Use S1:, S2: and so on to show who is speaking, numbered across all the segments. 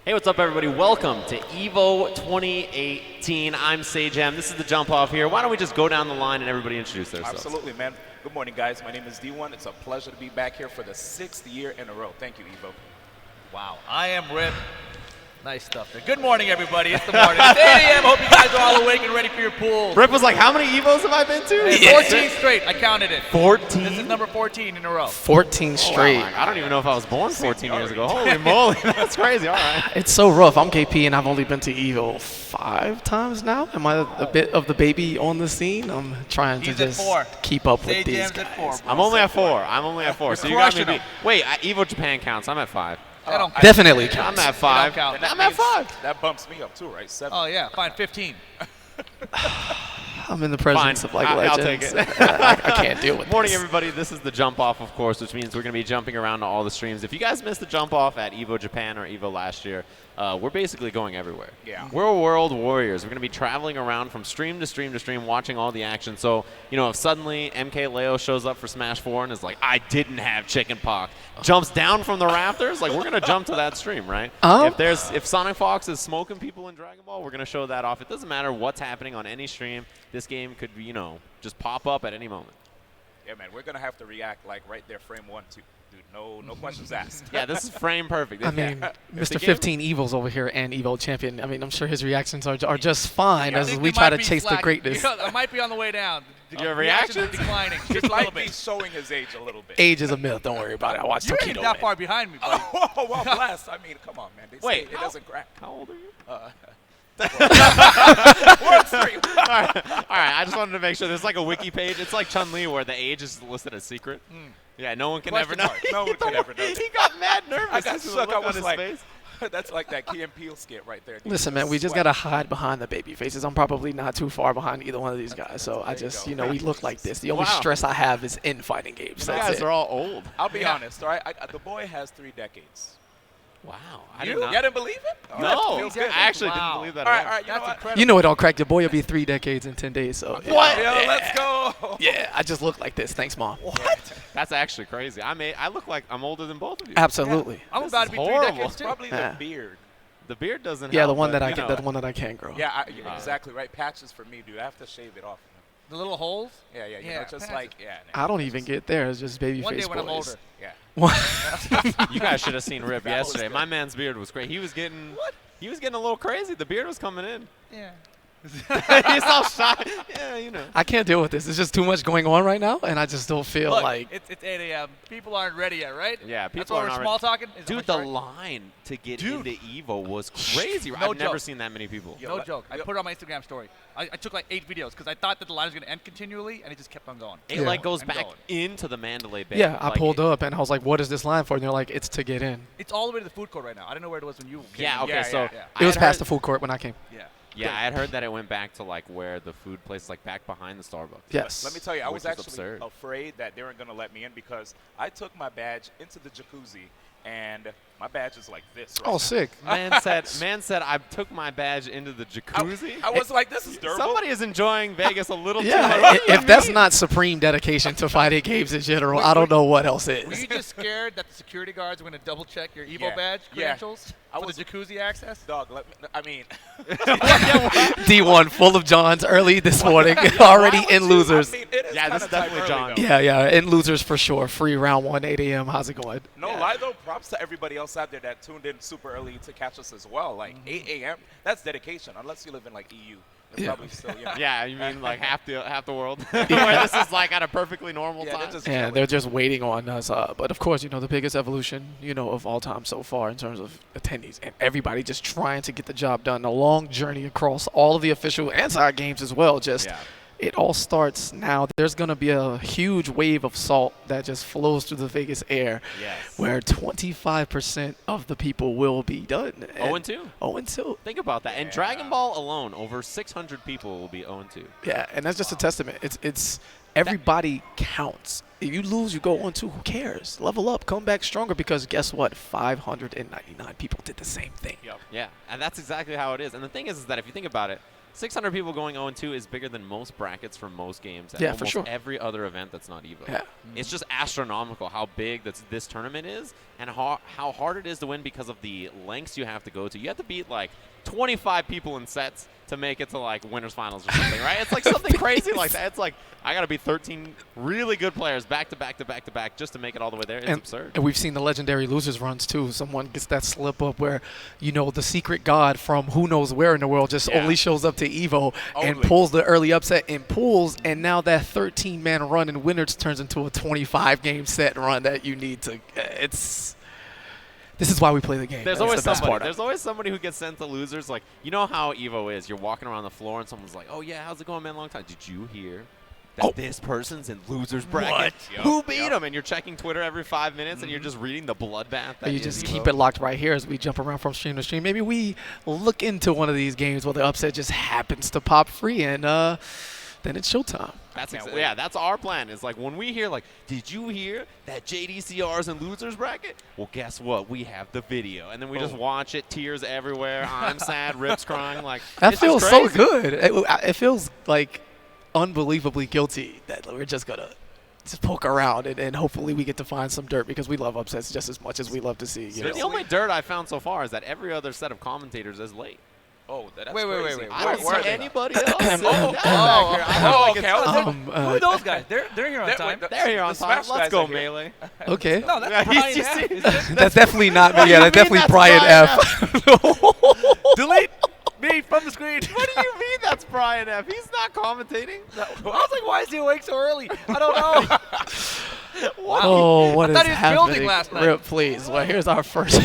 S1: Hey, what's up, everybody? Welcome to EVO 2018. I'm Sajam. This is the jump off here. Why don't we just go down the line and everybody introduce themselves?
S2: Absolutely, man. Good morning, guys. My name is D1. It's a pleasure to be back here for the 6th year in a row. Thank you, EVO.
S3: Wow. I am Rip. Nice stuff there. Good morning, everybody. It's the morning. It's 8 a.m. Hope you guys are all awake and ready for your pools.
S1: Rip was like, how many EVOs have I been to?
S3: Hey, 14 straight. I counted it.
S1: 14?
S3: This is number 14 in a row.
S4: 14 straight.
S1: Oh, wow. I don't even know if I was born 14 years ago. Holy moly, that's crazy. All right.
S4: It's so rough. I'm KP and I've only been to EVO 5 times now. Am I a bit of the baby on the scene? I'm trying to
S3: He's at
S4: just
S3: 4.
S4: keep up with these
S3: Jam's
S4: guys.
S3: at 4. Bro.
S1: I'm only at 4. I'm only at 4. So you got me
S3: crushing
S1: beat. Wait, EVO Japan counts. I'm at 5.
S3: That don't count.
S4: Definitely
S1: I'm
S4: counts.
S1: at 5.
S3: count.
S1: I'm at 5.
S2: That bumps me up, too, right? 7.
S3: Oh, yeah. Fine. 15.
S4: I'm in the presence
S1: Fine.
S4: of like
S1: I'll
S4: legends.
S1: take it.
S4: I can't deal with
S1: Morning,
S4: this.
S1: everybody. This is the jump off, of course, which means we're going to be jumping around to all the streams. If you guys missed the jump off at EVO Japan or EVO last year, we're basically going everywhere.
S2: Yeah.
S1: We're world warriors. We're going to be traveling around from stream to stream to stream, watching all the action. So, you know, if suddenly MK Leo shows up for Smash 4 and is like, I didn't have chicken pox, jumps down from the rafters, like, we're going to jump to that stream, right? If Sonic Fox is smoking people in Dragon Ball, we're going to show that off. It doesn't matter what's happening on any stream. This game could, you know, just pop up at any moment.
S2: Yeah, man. We're going to have to react, like, right there, frame 1, 2. Dude, no questions asked.
S1: Yeah, this is frame perfect.
S4: I mean,
S1: If the
S4: Mr.
S1: game-
S4: 15 Evil's over here and Evo champion. I mean, I'm sure his reactions are just fine
S3: I
S4: as
S3: think
S4: we
S3: they
S4: try
S3: might
S4: to
S3: be
S4: chase the
S3: slacking.
S4: greatest.
S3: You know, I might be on the way down.
S1: Your
S3: Reactions are
S1: reactions?
S3: declining.
S2: He
S3: Just a little
S2: might be
S3: bit.
S2: showing his age a little bit.
S4: Age is a myth. Don't worry about it. I watched
S3: You
S4: Tokido,
S3: ain't that
S4: man.
S3: far behind me, buddy.
S2: Oh, well, blast. I mean, come on, man. They
S1: Wait,
S2: say it doesn't crack.
S1: How old are you?
S2: World stream.
S1: All right, I just wanted to make sure. There's like a wiki page. It's like Chun-Li where the age is listed as secret. Yeah, no one can ever
S3: Question
S1: know.
S3: mark.
S2: No one can ever know.
S1: He got mad nervous.
S2: I got
S1: Just the
S2: shook.
S1: look
S2: I
S1: on
S2: was
S1: his
S2: like,
S1: face.
S2: that's like that Key and Peele skit right there.
S4: Listen, man, we just gotta hide behind the baby faces. I'm probably not too far behind either one of these guys, so I just, you know, we look like this. The only
S1: Wow.
S4: stress I have is in fighting games.
S1: You
S4: That's
S1: guys
S4: it.
S1: are all old.
S2: I'll be honest, all right? The boy has 3 decades.
S1: Wow. I
S2: You
S1: did not.
S2: didn't believe it? Oh, that
S1: No,
S2: feels
S1: I
S2: good.
S1: actually
S3: Wow.
S1: didn't believe that
S2: All
S1: at
S2: right,
S1: all.
S2: all right. You know
S3: That's
S2: what?
S3: incredible.
S4: You know it all crack. The boy will be 3 decades in 10 days, so.
S1: What?
S2: Yo, let's go.
S4: Yeah, I just look like this. Thanks, Mom.
S1: That's actually crazy. I look like I'm older than both of you.
S4: Absolutely.
S3: I'm
S1: This
S3: about
S1: is
S3: to be 3
S1: horrible.
S3: decades, too.
S2: Probably
S4: Yeah.
S2: the beard.
S1: The beard doesn't
S4: Yeah,
S1: help,
S4: the one
S1: but,
S4: that I
S1: you
S4: can,
S1: know.
S4: the one that I can grow.
S2: Yeah, exactly right. Patches for me, dude. I have to shave it off.
S3: The little holes?
S2: Yeah, you
S3: Yeah,
S2: know, just
S3: patches.
S2: like, yeah.
S4: I don't even get there. It's just baby
S3: One
S4: face
S3: day when I'm
S4: boys.
S3: older.
S2: Yeah.
S1: You guys should have seen Rip
S2: That was
S1: yesterday.
S2: good.
S1: My man's beard was great. He was getting He was getting a little crazy. The beard was coming in.
S3: Yeah.
S1: He's all shy. Yeah, you know.
S4: I can't deal with this. There's just too much going on right now, and I just don't feel
S3: Look,
S4: like.
S3: it's 8 a.m. People aren't ready yet, right?
S1: Yeah,
S3: That's
S1: people
S3: why
S1: are
S3: we're
S1: not
S3: small talking. Is
S1: Dude,
S3: that
S1: the
S3: right?
S1: line to get
S3: Dude.
S1: into EVO was crazy.
S3: No
S1: I've never
S3: joke.
S1: seen that many people.
S2: Yo,
S3: No
S2: let-
S3: joke. I
S2: yo-
S3: put it on my Instagram story. I took like 8 videos because I thought that the line was going to end continually, and it just kept on going.
S1: It
S4: Yeah.
S1: like goes
S3: And
S1: back
S3: going.
S1: into the Mandalay Bay.
S4: Yeah, I
S1: Like,
S4: pulled up and I was like, "What is this line for?" And they're like, "It's to get in."
S3: It's all the way to the food court right now. I don't know where it was when you came.
S1: Yeah, okay,
S2: Yeah,
S1: so
S2: yeah.
S1: I
S4: It was
S1: had
S4: past
S1: heard-
S4: the food court when I came.
S3: Yeah.
S1: Yeah, I had heard that it went back to like where the food place, like back behind the Starbucks.
S4: Yes.
S2: Let me tell you, I
S1: Which
S2: was
S1: is
S2: actually
S1: absurd.
S2: afraid that they weren't going to let me in because I took my badge into the jacuzzi, and my badge is like this. Right
S4: Oh,
S2: now.
S4: sick.
S1: Man said I took my badge into the jacuzzi.
S2: I was like, this is durable.
S1: Somebody is enjoying Vegas a little too
S4: Yeah,
S1: much.
S4: if that's not supreme dedication to fighting games in general, I don't know what else
S3: Were
S4: is.
S3: you just scared that the security guards were going to double check your Evo
S2: Yeah.
S3: badge
S2: Yeah.
S3: credentials
S2: I
S3: for
S2: was-
S3: the jacuzzi access?
S2: Dog, I mean,
S4: D1 full of Johns early this morning, already
S2: why would
S4: in
S2: you?
S4: losers.
S2: I mean, it is
S1: Yeah, this
S2: kinda
S1: is definitely
S2: type
S1: John.
S2: early, though.
S4: Yeah, in losers for sure. Free round 1, 8 a.m. How's it going?
S2: No
S1: Yeah.
S2: lie though, props to everybody else out there that tuned in super early to catch us as well. Like 8 a.m. That's dedication. Unless you live in like EU, they're
S4: Yeah.
S2: probably still, you know.
S1: Yeah, you mean like half the world? Where this is like at a perfectly normal
S2: Yeah,
S1: time.
S2: they're just
S4: Yeah,
S2: chilling.
S4: they're just waiting on us. But of course, you know, the biggest evolution, you know, of all time so far in terms of attendees and everybody just trying to get the job done. A long journey across all of the official and side games as well. Just
S1: Yeah.
S4: it all starts now. There's going to be a huge wave of salt that just flows through the Vegas air
S1: Yes.
S4: where 25% of the people will be done.
S1: 0-2.
S4: 0-2.
S1: Think about that. And
S2: Yeah.
S1: Dragon Ball alone, over 600 people will be 0-2.
S4: Yeah, and that's just a testament. It's Everybody counts. If you lose, you go on 2. Who cares? Level up, come back stronger, because guess what? 599 people did the same thing.
S2: Yep.
S1: Yeah, and that's exactly how it is. And the thing is that if you think about it, 600 people going 0-2 is bigger than most brackets for most games at
S4: Yeah,
S1: almost
S4: for sure.
S1: every other event that's not EVO.
S4: Yeah.
S1: It's just astronomical how big this tournament is and how hard it is to win because of the lengths you have to go to. You have to beat like 25 people in sets to make it to like winners finals or something, right? It's like something crazy like that. It's like I got to beat 13 really good players back to back to back to back just to make it all the way there. It's absurd.
S4: And we've seen the legendary losers runs too. Someone gets that slip up where, you know, the secret god from who knows where in the world just only shows up to EVO and pulls the early upset in pools, and now that 13-man run in winners turns into a 25-game set run that you need to. This is why we play the game.
S1: There's
S4: That's
S1: always
S4: the best
S1: somebody.
S4: part.
S1: There's always somebody who gets sent to losers. Like, you know how EVO is. You're walking around the floor and someone's like, "Oh yeah, how's it going, man? Long time. Did you hear that this person's in losers bracket? Who beat him?" And you're checking Twitter every 5 minutes and you're just reading the bloodbath.
S4: You just keep it locked right here as we jump around from stream to stream. Maybe we look into one of these games where the upset just happens to pop free, and then it's showtime.
S1: That's our plan. Is like when we hear like, "Did you hear that JDCR's in losers bracket?" Well, guess what? We have the video, and then we just watch it. Tears everywhere. I'm sad. Rips crying. Like
S4: That feels so good. It feels like unbelievably guilty that we're just gonna just poke around and hopefully we get to find some dirt, because we love upsets just as much as we love to see. You know?
S1: The only dirt I found so far is that every other set of commentators is late.
S2: Oh, that's
S3: Wait.
S2: crazy.
S1: I don't
S2: Where are
S1: see
S2: they?
S1: anybody else.
S2: Okay.
S3: Who are those guys? They're here on time.
S1: They're here on
S2: The
S1: time.
S2: Smash
S1: Let's
S2: guys
S1: go,
S2: are here.
S1: Melee.
S4: Okay.
S3: No, that's
S1: Yeah,
S3: Brian
S1: you
S3: F.
S1: see-
S3: Is it?
S4: That's definitely not me. Yeah, that's
S1: do you mean
S4: definitely
S1: that's
S4: Brian F.
S3: Delete me from the screen.
S1: What do you mean that's Brian F? He's not commentating.
S3: I was like, why is he awake so early? I don't know.
S4: Oh, what is
S3: thought he was
S4: happening?
S3: building last night.
S4: Rip, please. Well, here's our first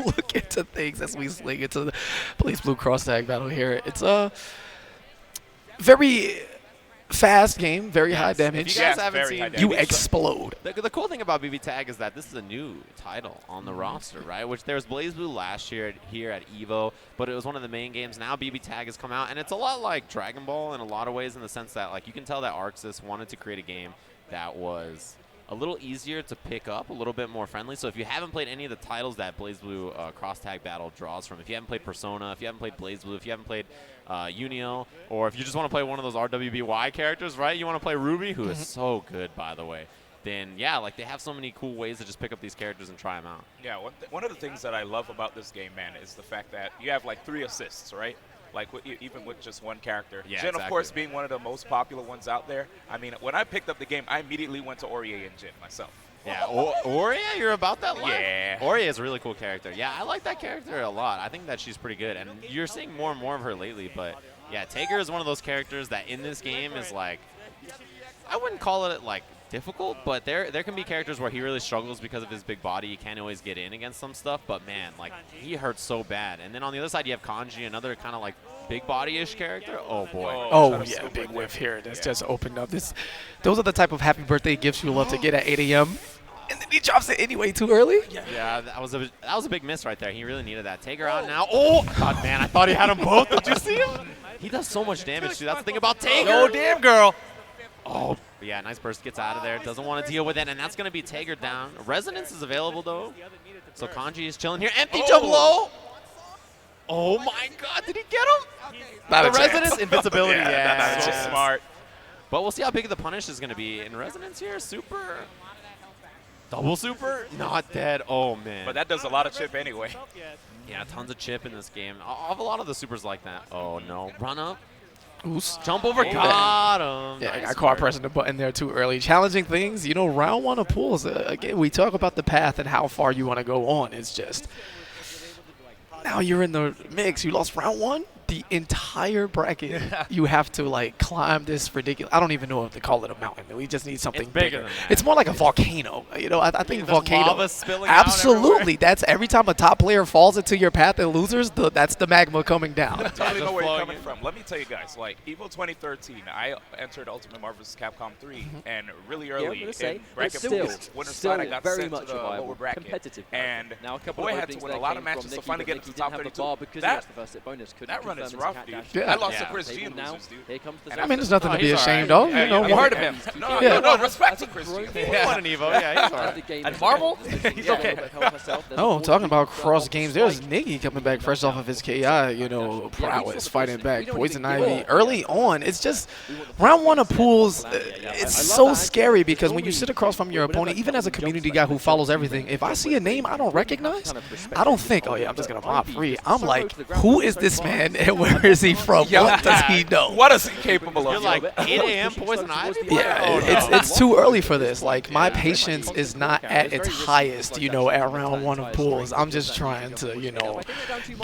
S4: look into things as we sling into the BlazBlue cross tag battle here. It's a very fast game, very high damage.
S1: If you guys
S2: Yes,
S1: haven't
S2: very high
S1: seen,
S2: damage.
S4: You explode.
S1: the cool thing about BB Tag is that this is a new title on the roster, right? Which there was BlazBlue last year here at EVO, but it was one of the main games. Now BB Tag has come out, and it's a lot like Dragon Ball in a lot of ways, in the sense that like you can tell that Arxis wanted to create a game that was a little easier to pick up, a little bit more friendly. So if you haven't played any of the titles that BlazBlue cross tag battle draws from, if you haven't played Persona, if you haven't played BlazBlue, if you haven't played Unio, or if you just want to play one of those RWBY characters, right? You want to play Ruby, who is so good, by the way. Then yeah, like they have so many cool ways to just pick up these characters and try them out.
S2: Yeah, one of the things that I love about this game, man, is the fact that you have like 3 assists, right? Like even with just one character.
S1: Yeah,
S2: Jin, of course,
S1: exactly.
S2: being one of the most popular ones out there. I mean, when I picked up the game, I immediately went to Aurier and Jin myself.
S1: Yeah, Aurea, you're about that life?
S2: Yeah.
S1: Aurea is a really cool character. Yeah, I like that character a lot. I think that she's pretty good, and you're seeing more and more of her lately. But yeah, Taker is one of those characters that in this game is like, I wouldn't call it like difficult, but there can be characters where he really struggles because of his big body. He can't always get in against some stuff, but man, like he hurts so bad. And then on the other side, you have Kanji, another kind of like big body-ish character. Oh boy.
S4: Oh, yeah, big whiff here. That's just opened up. Those are the type of happy birthday gifts you love to get at 8 a.m. And then he drops it anyway too early.
S1: Yeah, that was a big miss right there. He really needed that. Taker out now. Oh, God, man, I thought he had them both. Did you see him? He does so much damage, too. That's the thing about Taker.
S3: Oh, damn, girl.
S1: Oh, yeah, nice burst. Gets out of there. Doesn't want to deal with it, and that's going to be Taker down. Resonance is available, though. So Kanji is chilling here. Empty jump low. Oh, my God. Did he get him?
S4: Not
S1: the
S4: a chance.
S1: Resonance invincibility. Yeah,
S2: That's so smart.
S1: But we'll see how big the punish is going to be. In Resonance here, super. Double super. Not dead. Oh, man.
S2: But that does a lot of chip anyway.
S1: Yeah, tons of chip in this game. I have a lot of the supers like that. Oh, no. Run up.
S4: Oos.
S1: Jump over. Got him.
S4: Yeah, I
S1: Nice
S4: got caught
S1: work.
S4: pressing the button there too early. Challenging things, you know, round 1 of pools. Again, we talk about the path and how far you want to go on. It's just, now you're in the mix. You lost round 1. The entire bracket, you have to like climb this ridiculous. I don't even know if they call it a mountain. We just need something
S1: It's bigger
S4: bigger.
S1: than that.
S4: It's more like a volcano. You know, I think
S1: There's
S4: volcano.
S1: lava spilling out
S4: Absolutely.
S1: everywhere.
S4: That's every time a top player falls into your path and losers. That's the magma coming down.
S2: I totally know where you're
S1: flowing
S2: coming
S1: in.
S2: from. Let me tell you guys, like EVO 2013, I entered Ultimate Marvel vs. Capcom 3, and really
S5: I'm
S2: early
S5: gonna say,
S2: in bracket
S5: it's still-
S2: pools, winner's
S5: still
S2: side, I got
S5: very
S2: sent
S5: much
S2: to the
S5: a viable
S2: lower bracket.
S5: competitive
S2: And
S5: now a couple
S2: boy
S5: of
S2: had to
S5: openings
S2: win a
S5: there
S2: lot
S5: came
S2: of
S5: from
S2: matches to
S5: Nikki,
S2: finally
S5: but
S2: get
S5: Nikki
S2: to the top
S5: didn't have the
S2: 32.
S5: bar because he
S2: That,
S5: lost the first hit bonus. Couldn't
S2: that run is rough, dude.
S4: Yeah.
S2: I lost to
S1: Yeah.
S2: Chris G in losers, dude.
S4: I mean, there's nothing to be
S1: he's
S4: ashamed
S1: all
S4: of.
S1: right.
S4: You know,
S2: You heard of him. No, respect to Chris G.
S1: He won an Evo. Yeah, he's all right.
S3: And Marvel? He's okay.
S4: Oh, talking about cross games, there's Niggy coming back fresh off of his KI, prowess, fighting back. Poison Ivy early on. It's just round one of pools. It's so scary because when you sit across from your opponent, even as a community guy who follows everything, if I see a name I don't recognize, I don't think, oh yeah, I'm just gonna mob free. I'm like, who is this man and where is he from? What does he know?
S2: What is he capable of?
S1: You're like 8 a.m. Poison Ivy?
S4: Yeah,
S1: Oh, no.
S4: it's too early for this. Like, my patience is not at its highest, at round one of pools. I'm just trying to,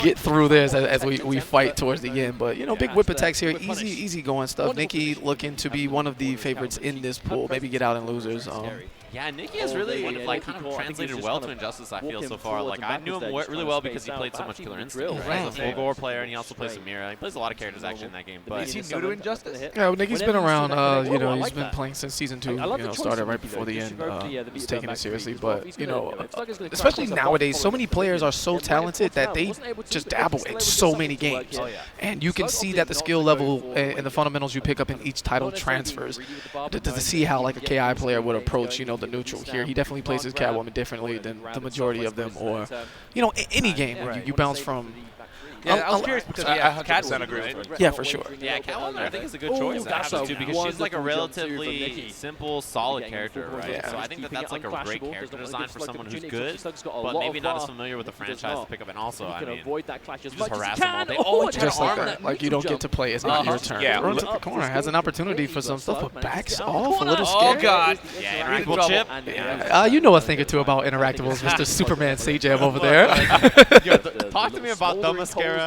S4: get through this as we fight towards the end. But, big whip attacks here, easy going stuff. Nikki looking to be one of the favorites in this pool. Maybe get out in losers.
S1: Yeah, Nikki has really kind of translated well to Injustice, I feel, so far. Like, I knew him really well because he played so much Killer Instinct. He's a full gore player, and he also plays Samira. He plays a lot of characters, actually, in that game. But
S3: Is he new to Injustice?
S4: Yeah, well, Nikki's been around, he's been playing since Season 2, started right before the end. He's taking it seriously, but, especially nowadays, so many players are so talented that they just dabble in so many games. And you can see that the skill level and the fundamentals you pick up in each title transfers to see how, like, a KI player would approach, the neutral here. He definitely plays his Catwoman differently than the majority of them, or, any game where you bounce from.
S3: Yeah, I was curious because
S2: I
S3: yeah,
S2: 100% agree with you.
S4: Yeah, for sure.
S1: yeah, Catwoman, I think, is a good choice to have too, because she's like a relatively simple, solid character, right?
S4: Yeah.
S1: So I think that's like a great character design for someone who's good, but maybe not as familiar with the franchise to pick up. And also, I mean, you just harass them all day. Oh,
S4: Just like that. Like, you don't get to play. It's not your turn.
S2: Yeah.
S4: Runs up the corner, has an opportunity for some stuff, but backs off a little
S3: Oh,
S4: scared.
S3: God.
S1: Yeah, interactable chip. Yeah.
S4: You know a thing or two about interactables, Mr. Superman Sajam over there.
S1: Yo, talk to me about the mascara.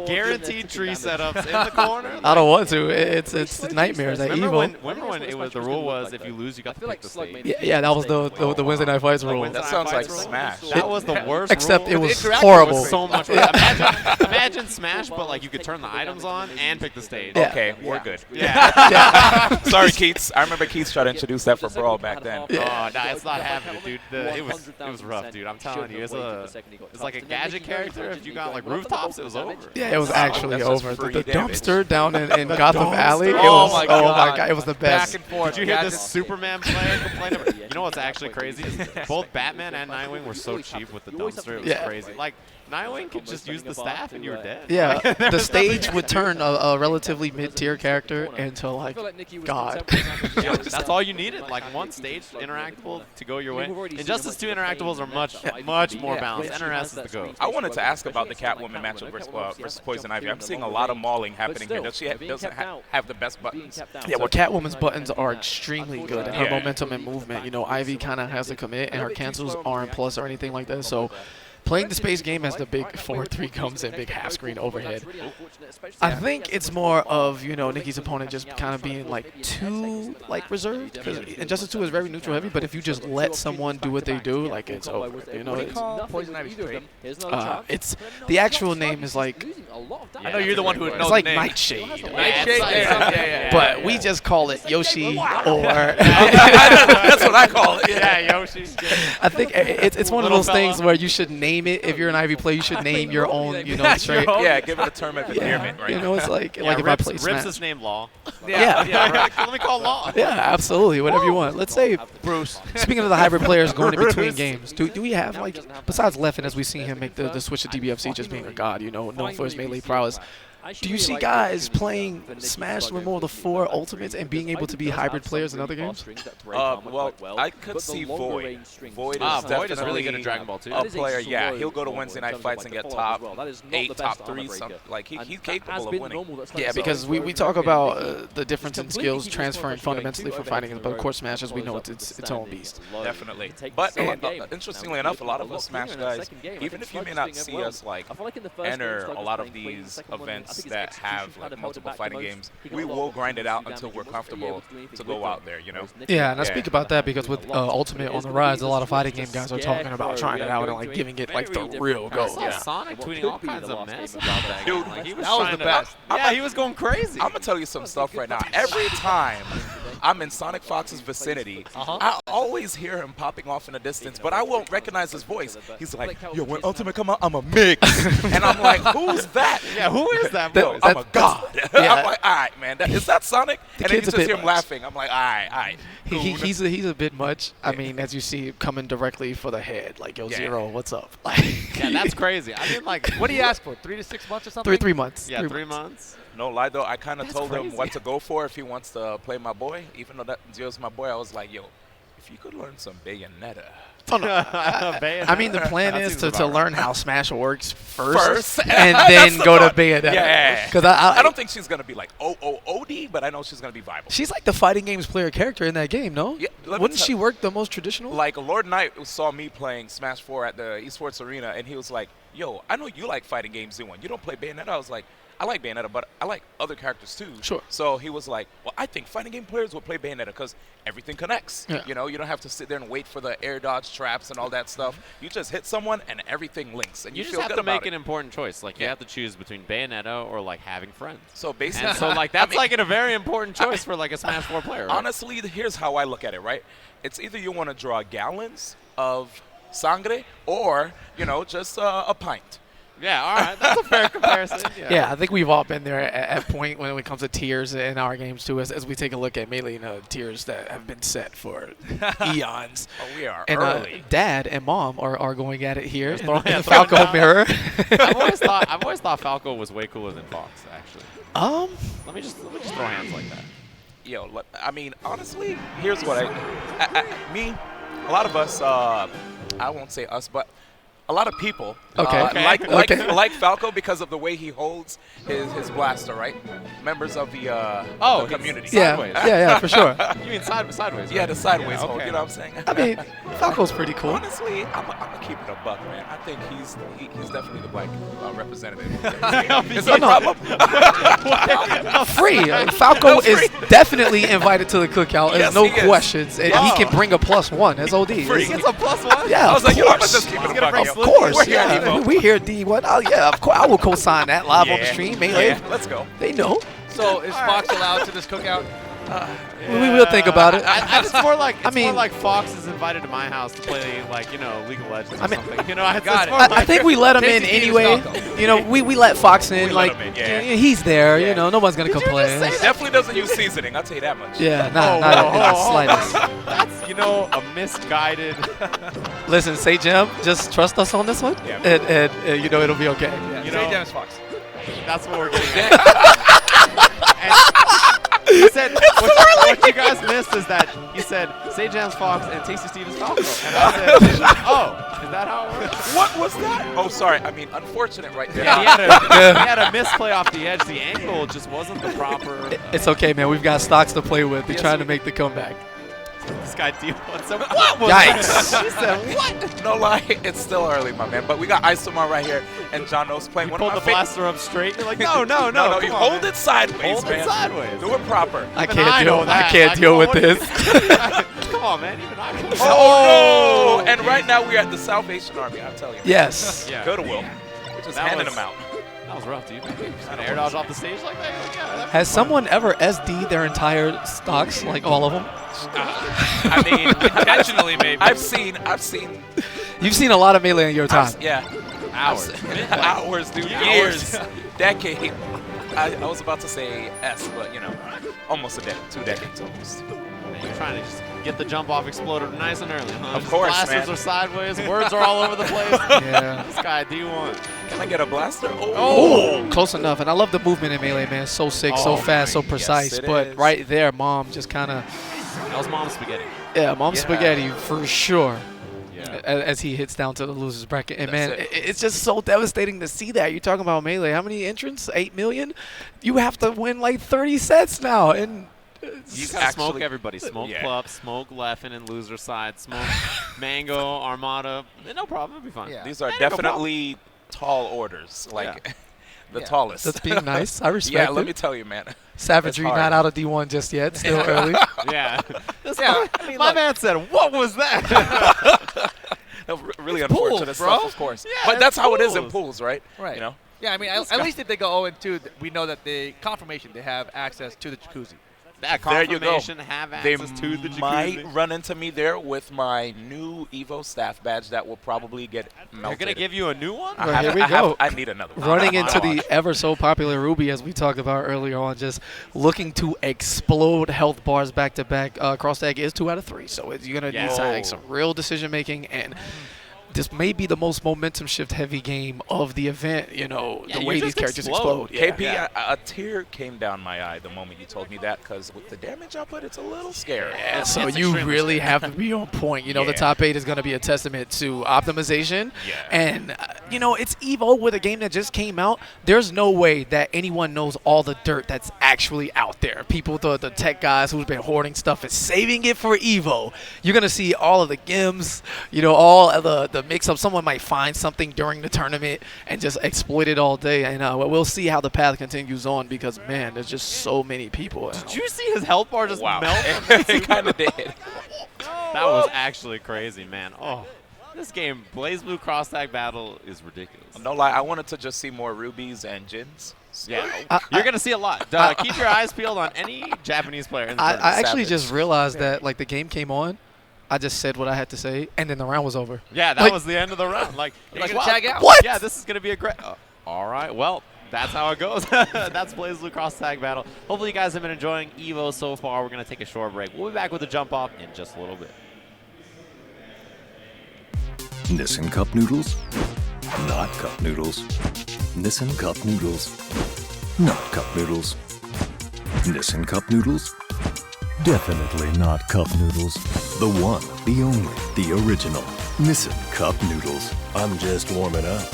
S1: Guaranteed tree setups in the corner.
S4: I don't want to. It's nightmares at
S1: Remember
S4: Evo.
S1: when it was the rule was if you lose you got to pick the stage.
S4: Yeah, that was the Wednesday Night Fights rule.
S2: That sounds like Smash.
S1: That was the worst.
S4: Except
S1: rule.
S4: it was
S1: Interactive
S4: horrible.
S1: Was so much. Imagine Smash, but like you could turn the items on and pick the stage.
S4: Yeah.
S2: Okay, we're good.
S1: Yeah.
S2: Sorry, Keats. I remember Keats tried to introduce that for Brawl back then.
S1: Oh, no, it's not happening, dude. It was rough, dude. I'm telling you, it's like a gadget character. If you got like rooftops, it was over.
S4: Yeah, it was actually
S2: That's just
S4: over.
S2: free
S4: The
S2: damage.
S4: dumpster down in Gotham Alley. It
S3: Oh
S4: was,
S3: my
S4: oh my
S3: God.
S4: god, it was the
S3: Back
S4: best.
S3: and forth.
S1: Did you hear this Superman player complain about? You know what's actually crazy is both Batman and Nightwing were so cheap with the dumpster. It was
S4: Yeah.
S1: crazy. Like Nightwing could just use the staff and you were dead.
S4: Yeah, the stage would turn a relatively mid-tier character into like God.
S1: Yeah, that's all you needed. Like one stage interactable to go your way. Injustice 2 interactables are much more balanced. NRS is the go.
S2: I wanted to ask about the Catwoman matchup versus Poison Ivy. I'm seeing a lot of mauling happening here. Does she doesn't have the best buttons?
S4: Yeah, well, Catwoman's buttons are extremely good, and her
S2: Yeah.
S4: momentum and movement. Ivy kind of has to commit, and her cancels aren't plus or anything like that. So playing the space game as the big 4-3 comes in, big half screen overhead. I think it's more of, Nikki's opponent just kind of being like too reserved, because Injustice 2 is very neutral heavy, but if you just let someone do what they do, like, it's over.
S2: What do you call Poison Ivy's trade?
S4: It's the actual name is like,
S3: I know you're the one who would know
S4: it's like
S3: the name.
S4: Nightshade.
S3: Nightshade? Yeah.
S4: But we just call it Yoshi or
S2: That's what I call it.
S1: Yeah, Yoshi.
S4: I think it's one of
S1: Little
S4: those things
S1: fella.
S4: where you should name it. If you're an Ivy player, you should name your own, trait.
S2: Yeah, give it a term of endearment, right?
S4: It's like
S1: Yeah,
S4: if I play
S1: Rips
S4: Smash.
S1: is named Law.
S4: Yeah.
S1: Let me call Law.
S4: Yeah, absolutely. Whatever you want. Let's say,
S3: Bruce.
S4: speaking of the hybrid players going in between games, do we have, besides Leffen, as we see him make the switch to DBFC just being a god, known for his melee prowess, do you see guys playing Smash with more of the 4 ultimates and being able to be hybrid players in other games?
S2: Well, I could see Void. Void is
S1: Void is really good at
S2: definitely
S1: Dragon Ball too.
S2: a player. Yeah, he'll go to Wednesday night fights and get top 8, top 3, something. Like he's capable of winning.
S4: Yeah, because we talk about the difference in skills transferring fundamentally for fighting, but of course Smash, as we know, it's its own beast.
S2: Definitely. But interestingly enough, a lot of us Smash guys, even if you may not see us enter a lot of these events that have multiple fighting games, we will grind it out until we're comfortable to go out there,
S4: Yeah, and I speak about that because with Ultimate on the rise, a lot of fighting game guys are talking about trying it out and giving it the real go.
S1: I saw Sonic tweeting all kinds of mess about that.
S2: Dude,
S1: Like, he
S2: that was
S1: trying
S2: the
S1: to-
S2: best.
S1: Yeah, he was going crazy.
S2: I'm gonna tell you some stuff right now. Every time I'm in Sonic Fox's vicinity. I always hear him popping off in the distance, but I won't recognize his voice. He's like, yo, when Ultimate come out, I'm a mix. And I'm like, who's that?
S1: Yeah, who is that?
S2: I'm a god. I'm like, all right, man. Is that Sonic? And then you just hear him laughing. I'm like, all right.
S4: He's a bit much. I mean, as you see, coming directly for the head. Like, yo, Zero, what's up?
S1: Yeah, that's crazy. I mean, like,
S3: what do you ask for? 3 to 6 months or something?
S4: 3 months.
S1: Yeah, 3 months.
S2: No lie, though. I kind of told
S1: crazy.
S2: him what to go for if he wants to play my boy. Even though that Zero's my boy, I was like, yo, if you could learn some Bayonetta.
S4: Oh, no. I mean, the plan is to learn how Smash works first and
S2: That's
S4: then go
S2: thought.
S4: to Bayonetta.
S2: Yeah.
S4: Because
S2: I don't think she's going to be like OD, but I know she's going to be viable.
S4: she's like the fighting games player character in that game, no?
S2: Yeah,
S4: Wouldn't she work the most traditional?
S2: Like, Lord Knight saw me playing Smash 4 at the esports arena, and he was like, yo, I know you like fighting games, Z1. You don't play Bayonetta? I was like, I like Bayonetta, but I like other characters too.
S4: Sure.
S2: So he was like, well, I think fighting game players will play Bayonetta because everything connects.
S4: Yeah.
S2: You know, you don't have to sit there and wait for the air dodge traps and all that stuff. You just hit someone and everything links, and
S1: You
S2: you
S1: just
S2: feel
S1: have
S2: good
S1: to
S2: about
S1: make
S2: it.
S1: an important choice. Like, you have to choose between Bayonetta or, like, having friends.
S2: So basically,
S1: And so, like, that's like a very important choice for, like, a Smash 4 player, right?
S2: honestly, here's how I look at it, right? It's either you want to draw gallons of sangre or, you know, just a pint.
S1: Yeah, all right. That's a fair comparison.
S4: Yeah, I think we've all been there at point when it comes to tiers in our games too, as we take a look at Melee tiers that have been set for eons.
S2: Oh, we are
S4: And
S2: early.
S4: Dad and Mom are going at it here in
S1: throwing
S4: the
S1: it
S4: Falco
S1: down.
S4: mirror.
S1: I've always thought Falco was way cooler than Fox, actually. Let me just throw hands like that.
S2: Yo, look, I mean, honestly, here's what me, a lot of us, I won't say us, but a lot of people like Falco because of the way he holds his blaster, right? Members of the community.
S1: Sideways.
S4: Yeah, for sure.
S1: You mean sideways?
S2: Yeah,
S1: right?
S2: the sideways
S1: Yeah,
S2: hold.
S1: okay.
S2: You know what I'm saying?
S4: I mean, Falco's pretty cool.
S2: Honestly, I'm gonna keep it a buck, man. I think he's definitely the black representative. Is
S4: Oh,
S2: that a
S4: no.
S2: problem?
S4: Free. Falco is definitely invited to the cookout. There's
S2: Yes,
S4: no
S2: he is.
S4: questions. And he can bring a +1. That's OD.
S2: Free.
S1: He gets a +1?
S4: Yeah,
S2: I was
S4: of
S2: like, yo, I'm
S4: course.
S2: just keeping it a
S1: bring
S2: buck.
S4: Of course,
S2: We're here,
S4: yeah.
S2: Evo.
S4: We hear D1. Oh, yeah, of course. I will co-sign that live on the stream. Melee.
S2: Yeah, let's go.
S4: They know.
S3: So is Fox allowed to this cookout?
S4: We will think about it.
S1: It's more like
S4: mean-
S1: more like Fox is invited to my house to play, like, you know, League of Legends or
S4: I mean-
S1: something. You know,
S3: Got it.
S4: I think we let him in
S3: Tasty
S4: anyway.
S3: Steve's
S4: You know, we let Fox in.
S2: We
S4: like,
S2: let him in, yeah.
S4: he's there.
S2: Yeah.
S4: You know, nobody's going to complain.
S2: He definitely doesn't use seasoning, I'll tell you that much.
S4: Yeah, not in the slightest.
S1: That's, you know, a misguided.
S4: Listen, say Jim, just trust us on this one,
S2: Yeah.
S4: and you know it'll be okay.
S3: Yeah.
S1: You
S3: Say
S1: know-
S3: James Fox.
S1: That's what we're getting at. He said, what you guys missed is that he said, say Jams Fox and Tasty Stevens Falco. And I said, oh, is that how it works?
S2: What was that? Oh, sorry. I mean, unfortunate right there.
S1: Yeah, he had a misplay off the edge. The angle just wasn't the proper.
S4: It's okay, man. We've got stocks to play with. They're
S2: Yes,
S4: trying to
S2: we-
S4: make the comeback.
S1: This guy D1 said, what was
S4: Yikes.
S1: that? He said, what?
S2: No lie, it's still early, my man. But we got Isomar right here, and John O's playing
S1: You
S2: one
S1: pulled
S2: of
S1: the
S2: my
S1: blaster up straight. You're like, no,
S2: No,
S1: come
S2: you
S1: on,
S2: hold
S1: man.
S2: it sideways,
S1: Hold it
S2: man.
S1: sideways.
S2: Do it proper.
S4: I
S1: Even
S4: can't
S1: know
S4: deal. I
S1: that.
S4: can't
S1: Like,
S4: deal with
S1: what do
S4: this.
S1: Come on, man. Even I can.
S2: Oh, no! And right now we're at the Salvation Army, I'm telling you.
S4: Yes.
S1: Yeah.
S2: Go to Will. We're just
S1: That
S2: handing
S1: was-
S2: them out.
S1: That was rough, dude. Kind of air dodge off the stage like that. You're like, yeah,
S4: Has someone ever SD'd their entire stocks, like all of them?
S2: I mean,
S3: Intentionally, maybe.
S2: I've seen.
S4: You've seen a lot of Melee in your time.
S2: Yeah.
S1: hours.
S2: Hours, dude. Years. Decade. I was about to say S, but, you know, almost a decade. 2 decades almost.
S1: Man, you're trying to just get the jump off exploder nice and early, huh?
S2: Of course,
S1: Blasters
S2: man.
S1: are sideways. Words are all over the place.
S4: Yeah.
S1: This guy D1.
S2: Can I get a blaster?
S4: Oh, close enough. And I love the movement in Melee, man. So sick, so
S2: Oh,
S4: fast, so
S2: yes,
S4: precise.
S2: it
S4: But
S2: is.
S4: right there, Mom just kind of,
S1: That was Mom's spaghetti.
S4: yeah, Mom
S2: Yeah.
S4: spaghetti for sure.
S1: Yeah.
S4: As he hits down to the loser's bracket. And,
S2: That's
S4: man,
S2: it.
S4: it's just so devastating to see that. You're talking about Melee. How many entrants? 8 million? You have to win like 30 sets now. And
S1: You gotta smoke everybody. Smoke
S2: Yeah.
S1: Plup, smoke Leffen and loser side, smoke Mango, Armada. No problem, it'll be fine.
S3: Yeah.
S2: These are
S1: no problem.
S2: definitely tall orders. Like, the
S3: Yeah.
S2: tallest.
S4: that's being nice. I respect
S2: Yeah,
S4: it.
S2: let me tell you, man.
S4: Savagery
S2: It's hard.
S4: not out of D1 just yet. Still early.
S1: Yeah.
S3: Yeah, I mean,
S1: My
S3: look.
S1: man said, what was that?
S2: Really
S3: It's pools,
S2: unfortunate
S3: bro.
S2: stuff, of course.
S1: Yeah,
S2: but
S1: it's
S2: that's how it is in
S1: pools.
S2: pools, right?
S3: Right.
S2: You know?
S3: Yeah, I mean, at least if they go 0-2, we know that they confirmation they have access to the jacuzzi.
S1: That
S2: there you go.
S1: confirmation, have
S2: They
S1: access to the jacuzzi.
S2: might run into me there with my new Evo staff badge that will probably get melted.
S1: They're going to give you a new one?
S4: Well, here we go.
S2: I need another one.
S4: Running into the ever so popular Ruby, as we talked about earlier on, just looking to explode health bars back to back. Cross tag is 2 out of 3, so you're going to need to make some real decision making, and this may be the most momentum shift heavy game of the event, the way these characters explode.
S2: KP, a tear came down my eye the moment you told me that, because with the damage output, it's a little scary.
S4: Yeah, so you really have to be on point. The top 8 is going to be a testament to optimization. And, it's Evo with a game that just came out. There's no way that anyone knows all the dirt that's actually out there. People, the tech guys who've been hoarding stuff and saving it for Evo. You're going to see all of the gims, all of the mix-up. Someone might find something during the tournament and just exploit it all day. And we'll see how the path continues on because, man, there's just so many people.
S1: Did you see his health bar just melt?
S2: It kind of did.
S1: That was actually crazy, man. Oh, this game, BlazBlue Cross Tag Battle, is ridiculous.
S2: No lie, I wanted to just see more rubies and Jins.
S1: Yeah, you're going to see a lot. Keep your eyes peeled on any Japanese player. In the
S4: I actually just realized that, the game came on. I just said what I had to say, and then the round was over.
S1: Yeah, that was the end of the round. You're
S3: like,
S1: wow,
S3: tag out.
S4: What?
S1: Yeah, this is going to be a great. All right, well, that's how it goes. That's BlazBlue Cross Tag Battle. Hopefully you guys have been enjoying Evo so far. We're going to take a short break. We'll be back with the jump off in just a little bit.
S5: Nissan Cup Noodles? Not Cup Noodles. Nissan Cup Noodles. Not Cup Noodles. Nissan Cup Noodles? Definitely not Cup Noodles. The one, the only, the original. Nissan Cup Noodles. I'm just warming up.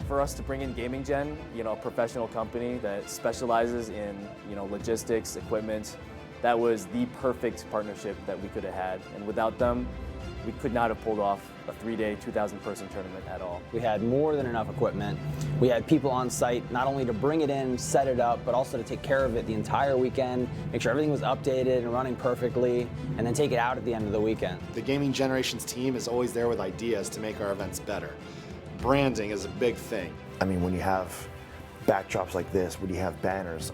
S6: For us to bring in Gaming Gen, a professional company that specializes in, logistics, equipment, that was the perfect partnership that we could have had. And without them, we could not have pulled off a 3-day, 2,000-person tournament at all.
S7: We had more than enough equipment. We had people on site not only to bring it in, set it up, but also to take care of it the entire weekend, make sure everything was updated and running perfectly, and then take it out at the end of the weekend.
S8: The Gaming Generations team is always there with ideas to make our events better. Branding is a big thing.
S9: I mean, when you have backdrops like this, when you have banners,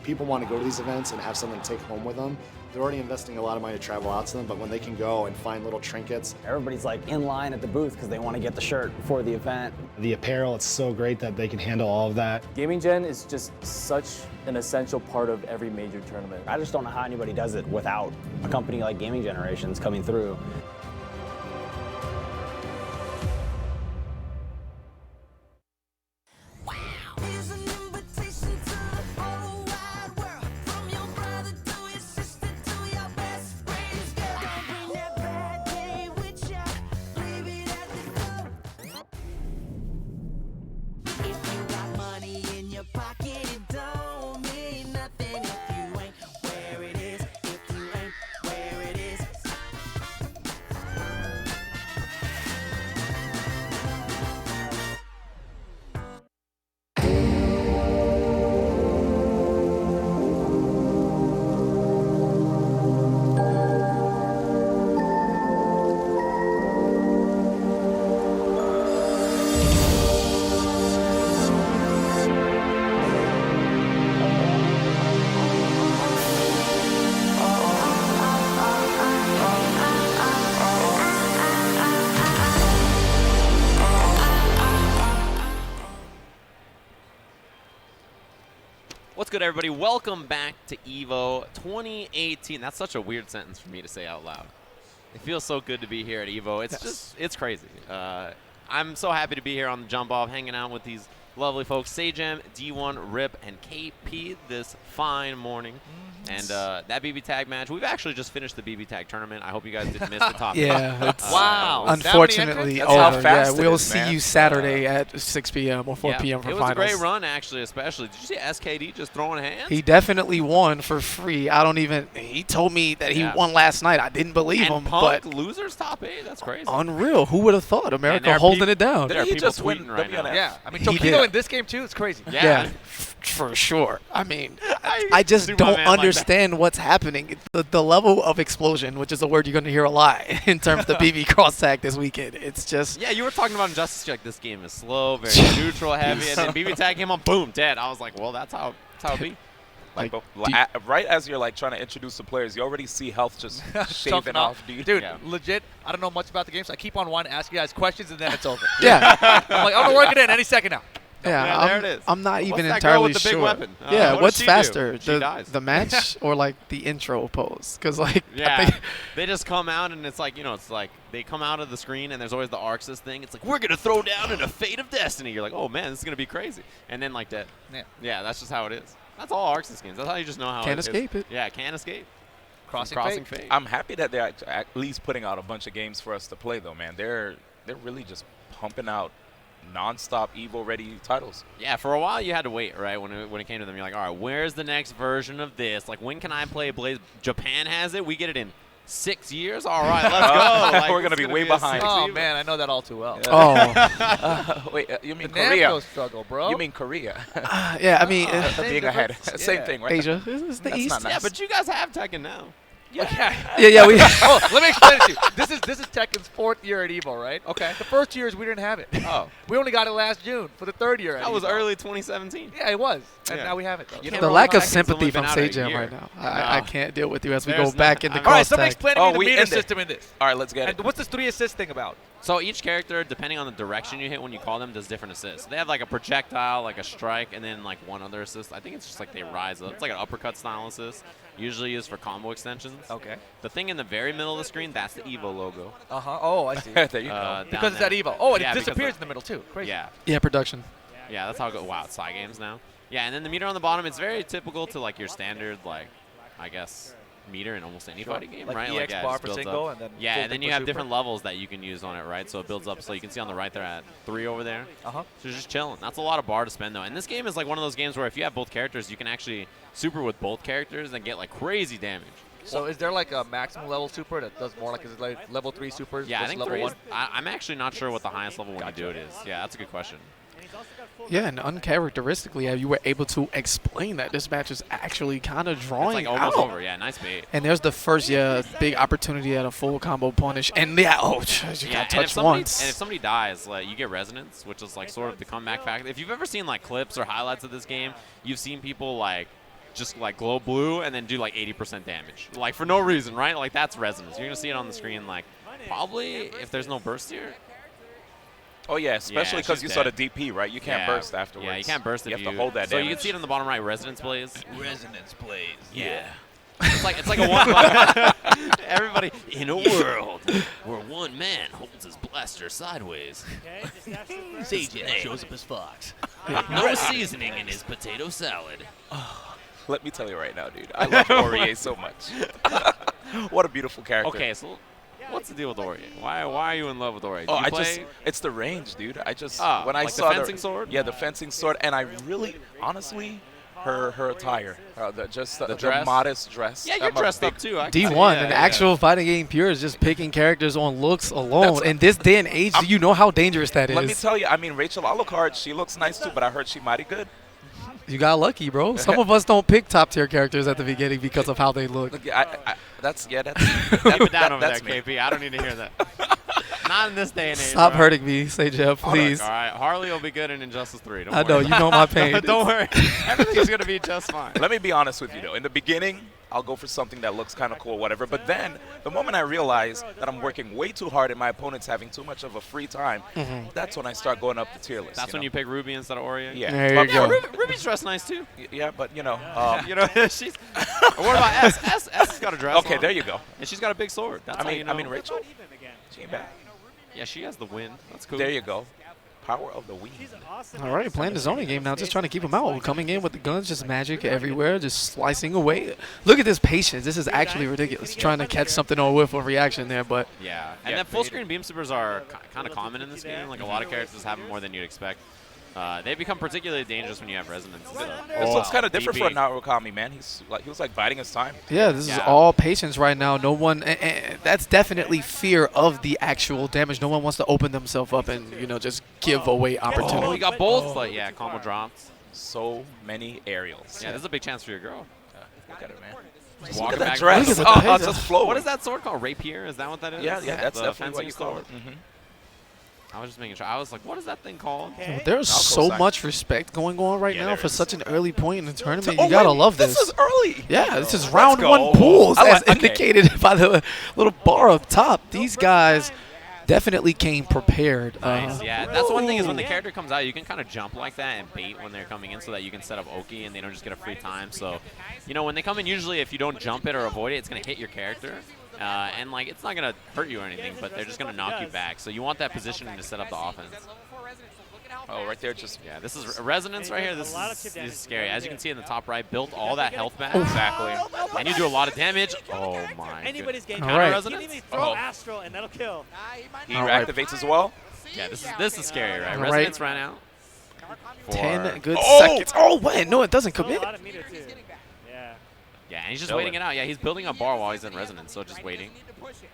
S8: people want to go to these events and have something to take home with them. They're already investing a lot of money to travel out to them, but when they can go and find little trinkets.
S7: Everybody's in line at the booth because they want to get the shirt before the event.
S10: The apparel, it's so great that they can handle all of that.
S6: Gaming Gen is just such an essential part of every major tournament.
S7: I just don't know how anybody does it without a company like Gaming Generations coming through.
S1: What's good, everybody? Welcome back to EVO 2018. That's such a weird sentence for me to say out loud. It feels so good to be here at EVO. It's just, it's crazy. I'm so happy to be here on the Jump Off, hanging out with these lovely folks, Sajam, D1, Rip, and KP this fine morning. And that BB Tag match, we've actually just finished the BB Tag tournament. I hope you guys didn't miss the top.
S4: Yeah. It's
S3: wow.
S4: Unfortunately,
S2: That's how fast
S4: we'll
S2: it is,
S4: see
S2: man.
S4: you Saturday at 6 p.m. or 4 p.m. for
S1: it was
S4: finals.
S1: a great run, actually, especially. Did you see SKD just throwing hands?
S4: He definitely won for free. I don't even. He told me that he won last night. I didn't believe
S1: and
S4: him,
S1: Punk,
S4: but
S1: losers top 8. That's crazy.
S4: unreal. Who would have thought? America holding it down.
S2: Did he just win
S1: tweeting right now.
S2: WNF?
S3: Yeah, I mean,
S4: He
S3: Tokido
S4: did.
S3: in this game too. It's crazy.
S4: Yeah, for sure. I mean, I just don't understand what's happening. The level of explosion, which is a word you're going to hear a lot in terms of the BB cross tag this weekend. It's just.
S1: Yeah, you were talking about Injustice. Like, this game is slow, very neutral heavy, and then BB Tag came on, boom, dead. I was like, well, that's how it be.
S2: Like, right as you're like trying to introduce the players, you already see health just shaving off, dude.
S3: Dude, legit, I don't know much about the game, so I keep on wanting to ask you guys questions, and then it's over.
S4: Yeah.
S3: I'm like, I'm going to work it in any second now.
S4: Yeah,
S1: there it is.
S4: I'm not
S1: What's
S4: even
S1: that girl
S4: entirely
S1: with the
S4: sure.
S1: big weapon?
S4: Yeah,
S1: what
S4: what's
S1: does she do?
S4: faster,
S1: She dies.
S4: the match or like the intro pose? Because like,
S1: Yeah,
S4: I think
S1: they just come out and it's like, it's like they come out of the screen and there's always the Arxis thing. It's like, we're gonna throw down in a Fate of Destiny. You're like, oh man, this is gonna be crazy. And then like dead. Yeah, that's just how it is. That's all Arxis games. That's how you just know how
S4: Can't
S1: it is.
S4: escape it.
S1: Yeah, can't escape.
S3: Crossing
S1: Fate.
S2: I'm happy that they're at least putting out a bunch of games for us to play, though, man. They're really just pumping out non-stop Evo-ready titles.
S1: Yeah, for a while you had to wait, right? When it came to them, you're like, all right, where's the next version of this? Like, when can I play Blaze? Japan has it. We get it in 6 years. All right, let's go. Like,
S2: We're gonna be way behind.
S3: Oh man, I know that all too well.
S2: Wait, you mean
S3: the
S2: Korea?
S3: Namco struggle, bro.
S2: You mean Korea?
S4: yeah, I mean,
S2: Being ahead. Same thing, right?
S4: Asia is the
S2: That's
S4: East.
S2: not nice.
S1: Yeah, but you guys have Tekken now.
S4: Yeah, we.
S3: Oh, let me explain it to you. This is Tekken's 4th year at Evo, right? Okay. The first 2 years we didn't have it.
S1: Oh.
S3: We only got it last June for the 3rd year at
S1: That was
S3: Evo.
S1: early 2017.
S3: Yeah, it was. And
S1: Yeah.
S3: now we have it, though.
S1: You know,
S4: The lack of
S1: Tekken's
S4: sympathy
S1: only
S4: from
S1: been out a
S4: Sajam
S1: year.
S4: right now. I can't deal with you as we
S1: There's
S4: go back
S1: no-
S4: into
S1: all
S3: All right,
S4: cross
S3: somebody
S4: tag.
S3: explain to me the
S2: we
S3: meter
S2: end it.
S3: system in this.
S2: All right, let's get
S3: And
S2: it.
S3: what's this 3 assist thing about?
S1: So each character, depending on the direction you hit when you call them, does different assists. They have like a projectile, like a strike, and then like one other assist. I think it's just like they rise up. It's like an uppercut style assist, usually used for combo extensions.
S3: Okay.
S1: The thing in the very middle of the screen, that's the Evo logo.
S3: Uh-huh. Oh, I see.
S2: There you go.
S1: Down
S3: Because it's
S1: there.
S3: at Evo. Oh, and
S1: Yeah,
S3: it
S1: because
S3: disappears in the middle, too. Crazy.
S1: Yeah.
S4: Yeah, production.
S1: Yeah, that's how it goes. Wow, it's Psy Games now. Yeah, and then the meter on the bottom, it's very typical to like your standard, like, I guess, meter in almost any fighting game,
S3: Like
S1: right?
S3: EX
S1: it
S3: bar
S1: just
S3: for
S1: builds
S3: single
S1: up.
S3: and then
S1: yeah,
S3: full
S1: and then
S3: thing
S1: you
S3: for
S1: have
S3: super.
S1: different levels that you can use on it, right? So it builds up. So you can see on the right they're at 3 over there.
S3: Uh-huh.
S1: So just chilling. That's a lot of bar to spend though. And this game is like one of those games where if you have both characters, you can actually super with both characters and get like crazy damage.
S3: So is there like a maximum level super that does more like, is it like level 3 supers
S1: Yeah, I
S3: versus
S1: think
S3: level
S1: 3
S3: 1?
S1: is, I'm actually not sure what the highest level when you do it is. Yeah, that's a good question.
S4: Yeah, and uncharacteristically, you were able to explain that this match is actually kind of
S1: It's
S4: drawing
S1: like almost
S4: out.
S1: over. Yeah, nice bait.
S4: And there's the first big opportunity at a full combo punish, and you
S1: Yeah,
S4: got
S1: and if
S4: touched
S1: somebody,
S4: once.
S1: And if somebody dies, like you get resonance, which is like sort of the comeback factor. If you've ever seen like clips or highlights of this game, you've seen people like just like glow blue and then do like 80% damage, like for no reason, right? Like that's resonance. You're gonna see it on the screen, like probably if there's no burst here.
S2: Oh, yeah, especially because
S1: she's
S2: you saw the
S1: dead.
S2: DP, right? You can't burst afterwards.
S1: Yeah, you can't burst if
S2: you have to hold that
S1: So
S2: damage.
S1: you can see it on the bottom right, resonance plays.
S3: Resonance plays.
S1: Yeah. It's like a one. Everybody in a world where one man holds his blaster sideways.
S3: CJ shows up as Fox.
S1: No seasoning in his potato salad.
S2: Let me tell you right now, dude. I love Aurier so much. What a beautiful character.
S1: Okay, so what's the deal with Aurier? Why are you in love with Aurier?
S2: Oh,
S1: Do you
S2: it's the range, dude. I just,
S1: Ah,
S2: when I
S1: like the
S2: saw
S1: fencing sword?
S2: Yeah, the fencing sword. And I really, honestly, her attire, the
S1: dress?
S2: modest dress.
S1: Yeah, you're
S2: I'm a
S1: dressed
S2: big-
S1: up too. I can see
S4: D1,
S1: that,
S4: an
S1: yeah.
S4: actual fighting game pure is just picking characters on looks alone. In this day and age, do you know how dangerous that
S2: Let me
S1: is?
S2: tell you, I mean, Rachel Alucard, she looks nice too, but I heard she mighty good.
S4: You got lucky, bro. Some of us don't pick top tier characters at the beginning because of how they look.
S2: Look, that's
S1: Keep it down over there,
S2: that's me.
S1: KP. I don't need to hear that. Not in this day and age.
S4: Stop
S1: bro.
S4: hurting me, say Jeff, please.
S1: All right, Harley will be good in Injustice 3. Don't
S4: I
S1: worry.
S4: know, you know my pain.
S1: Don't worry. Everything's going to be just fine.
S2: Let me be honest with you, though. In the beginning, I'll go for something that looks kind of cool, whatever. But then, the moment I realize that I'm working way too hard and my opponent's having too much of a free time, that's when I I start going up the tier list.
S1: That's when you pick Ruby instead of Aurier?
S2: Yeah.
S4: There
S2: But
S4: you go.
S1: Ruby's dressed nice, too.
S2: Yeah, but, you know.
S1: You know, she's. Or what about S? S has got a dress
S2: Okay,
S1: on.
S2: there you go.
S1: And she's got a big sword. That's how you know.
S2: I mean, Rachel, she ain't bad.
S1: Yeah, she has the win. That's cool.
S2: There you go. Power of the win.
S4: All right, playing the zoning game now, just trying to keep him out. Coming in with the guns, just magic everywhere, just slicing away. Look at this patience. This is actually ridiculous. Trying to catch something on whiff or reaction there, but
S1: yeah. And then full screen beam supers are kind of common in this game. Like a lot of characters have them more than you'd expect. They become particularly dangerous when you have resonance.
S2: This looks kind of different for Narukami, man. He was like biding his time.
S4: Yeah, this is all patience right now. No one, and that's definitely fear of the actual damage. No one wants to open themselves up and just give away opportunity.
S1: Oh, we got both. Like combo drops.
S2: So many aerials.
S1: Yeah, this is a big chance for your girl.
S2: Look at her, man.
S1: Look
S2: at that dress.
S1: Oh, just flowing. What is that sword called? Rapier? Is that what that is?
S2: Yeah, that's definitely what you call it.
S1: I was just making sure. I was like, what is that thing called?
S4: There's so much respect going on right now for such an early point in the tournament. You gotta love this.
S2: This is early.
S4: Yeah, this is round one pools, as indicated by the little bar up top. These guys definitely came prepared.
S1: Nice, yeah. That's one thing is when the character comes out, you can kind of jump like that and bait when they're coming in so that you can set up Oki and they don't just get a free time. So, when they come in, usually if you don't jump it or avoid it, it's going to hit your character. And, it's not going to hurt you or anything, but they're just going to knock you back. So you want that positioning to set up the offense.
S2: Oh, right there, just
S1: this is resonance right here. This is scary. As you can see in the top right, built all that health back.
S2: Exactly.
S1: And you do a lot of damage. Oh my.
S11: Anybody's game.
S4: All right.
S11: Resonance. Throw Astral and that'll kill.
S2: He reactivates as well.
S1: Yeah, this is scary, right? Resonance ran out.
S4: 10 good seconds. Oh, wait, no, it doesn't commit.
S1: Yeah, and he's just waiting it out. Yeah, he's building a bar while he's in resonance, so just waiting.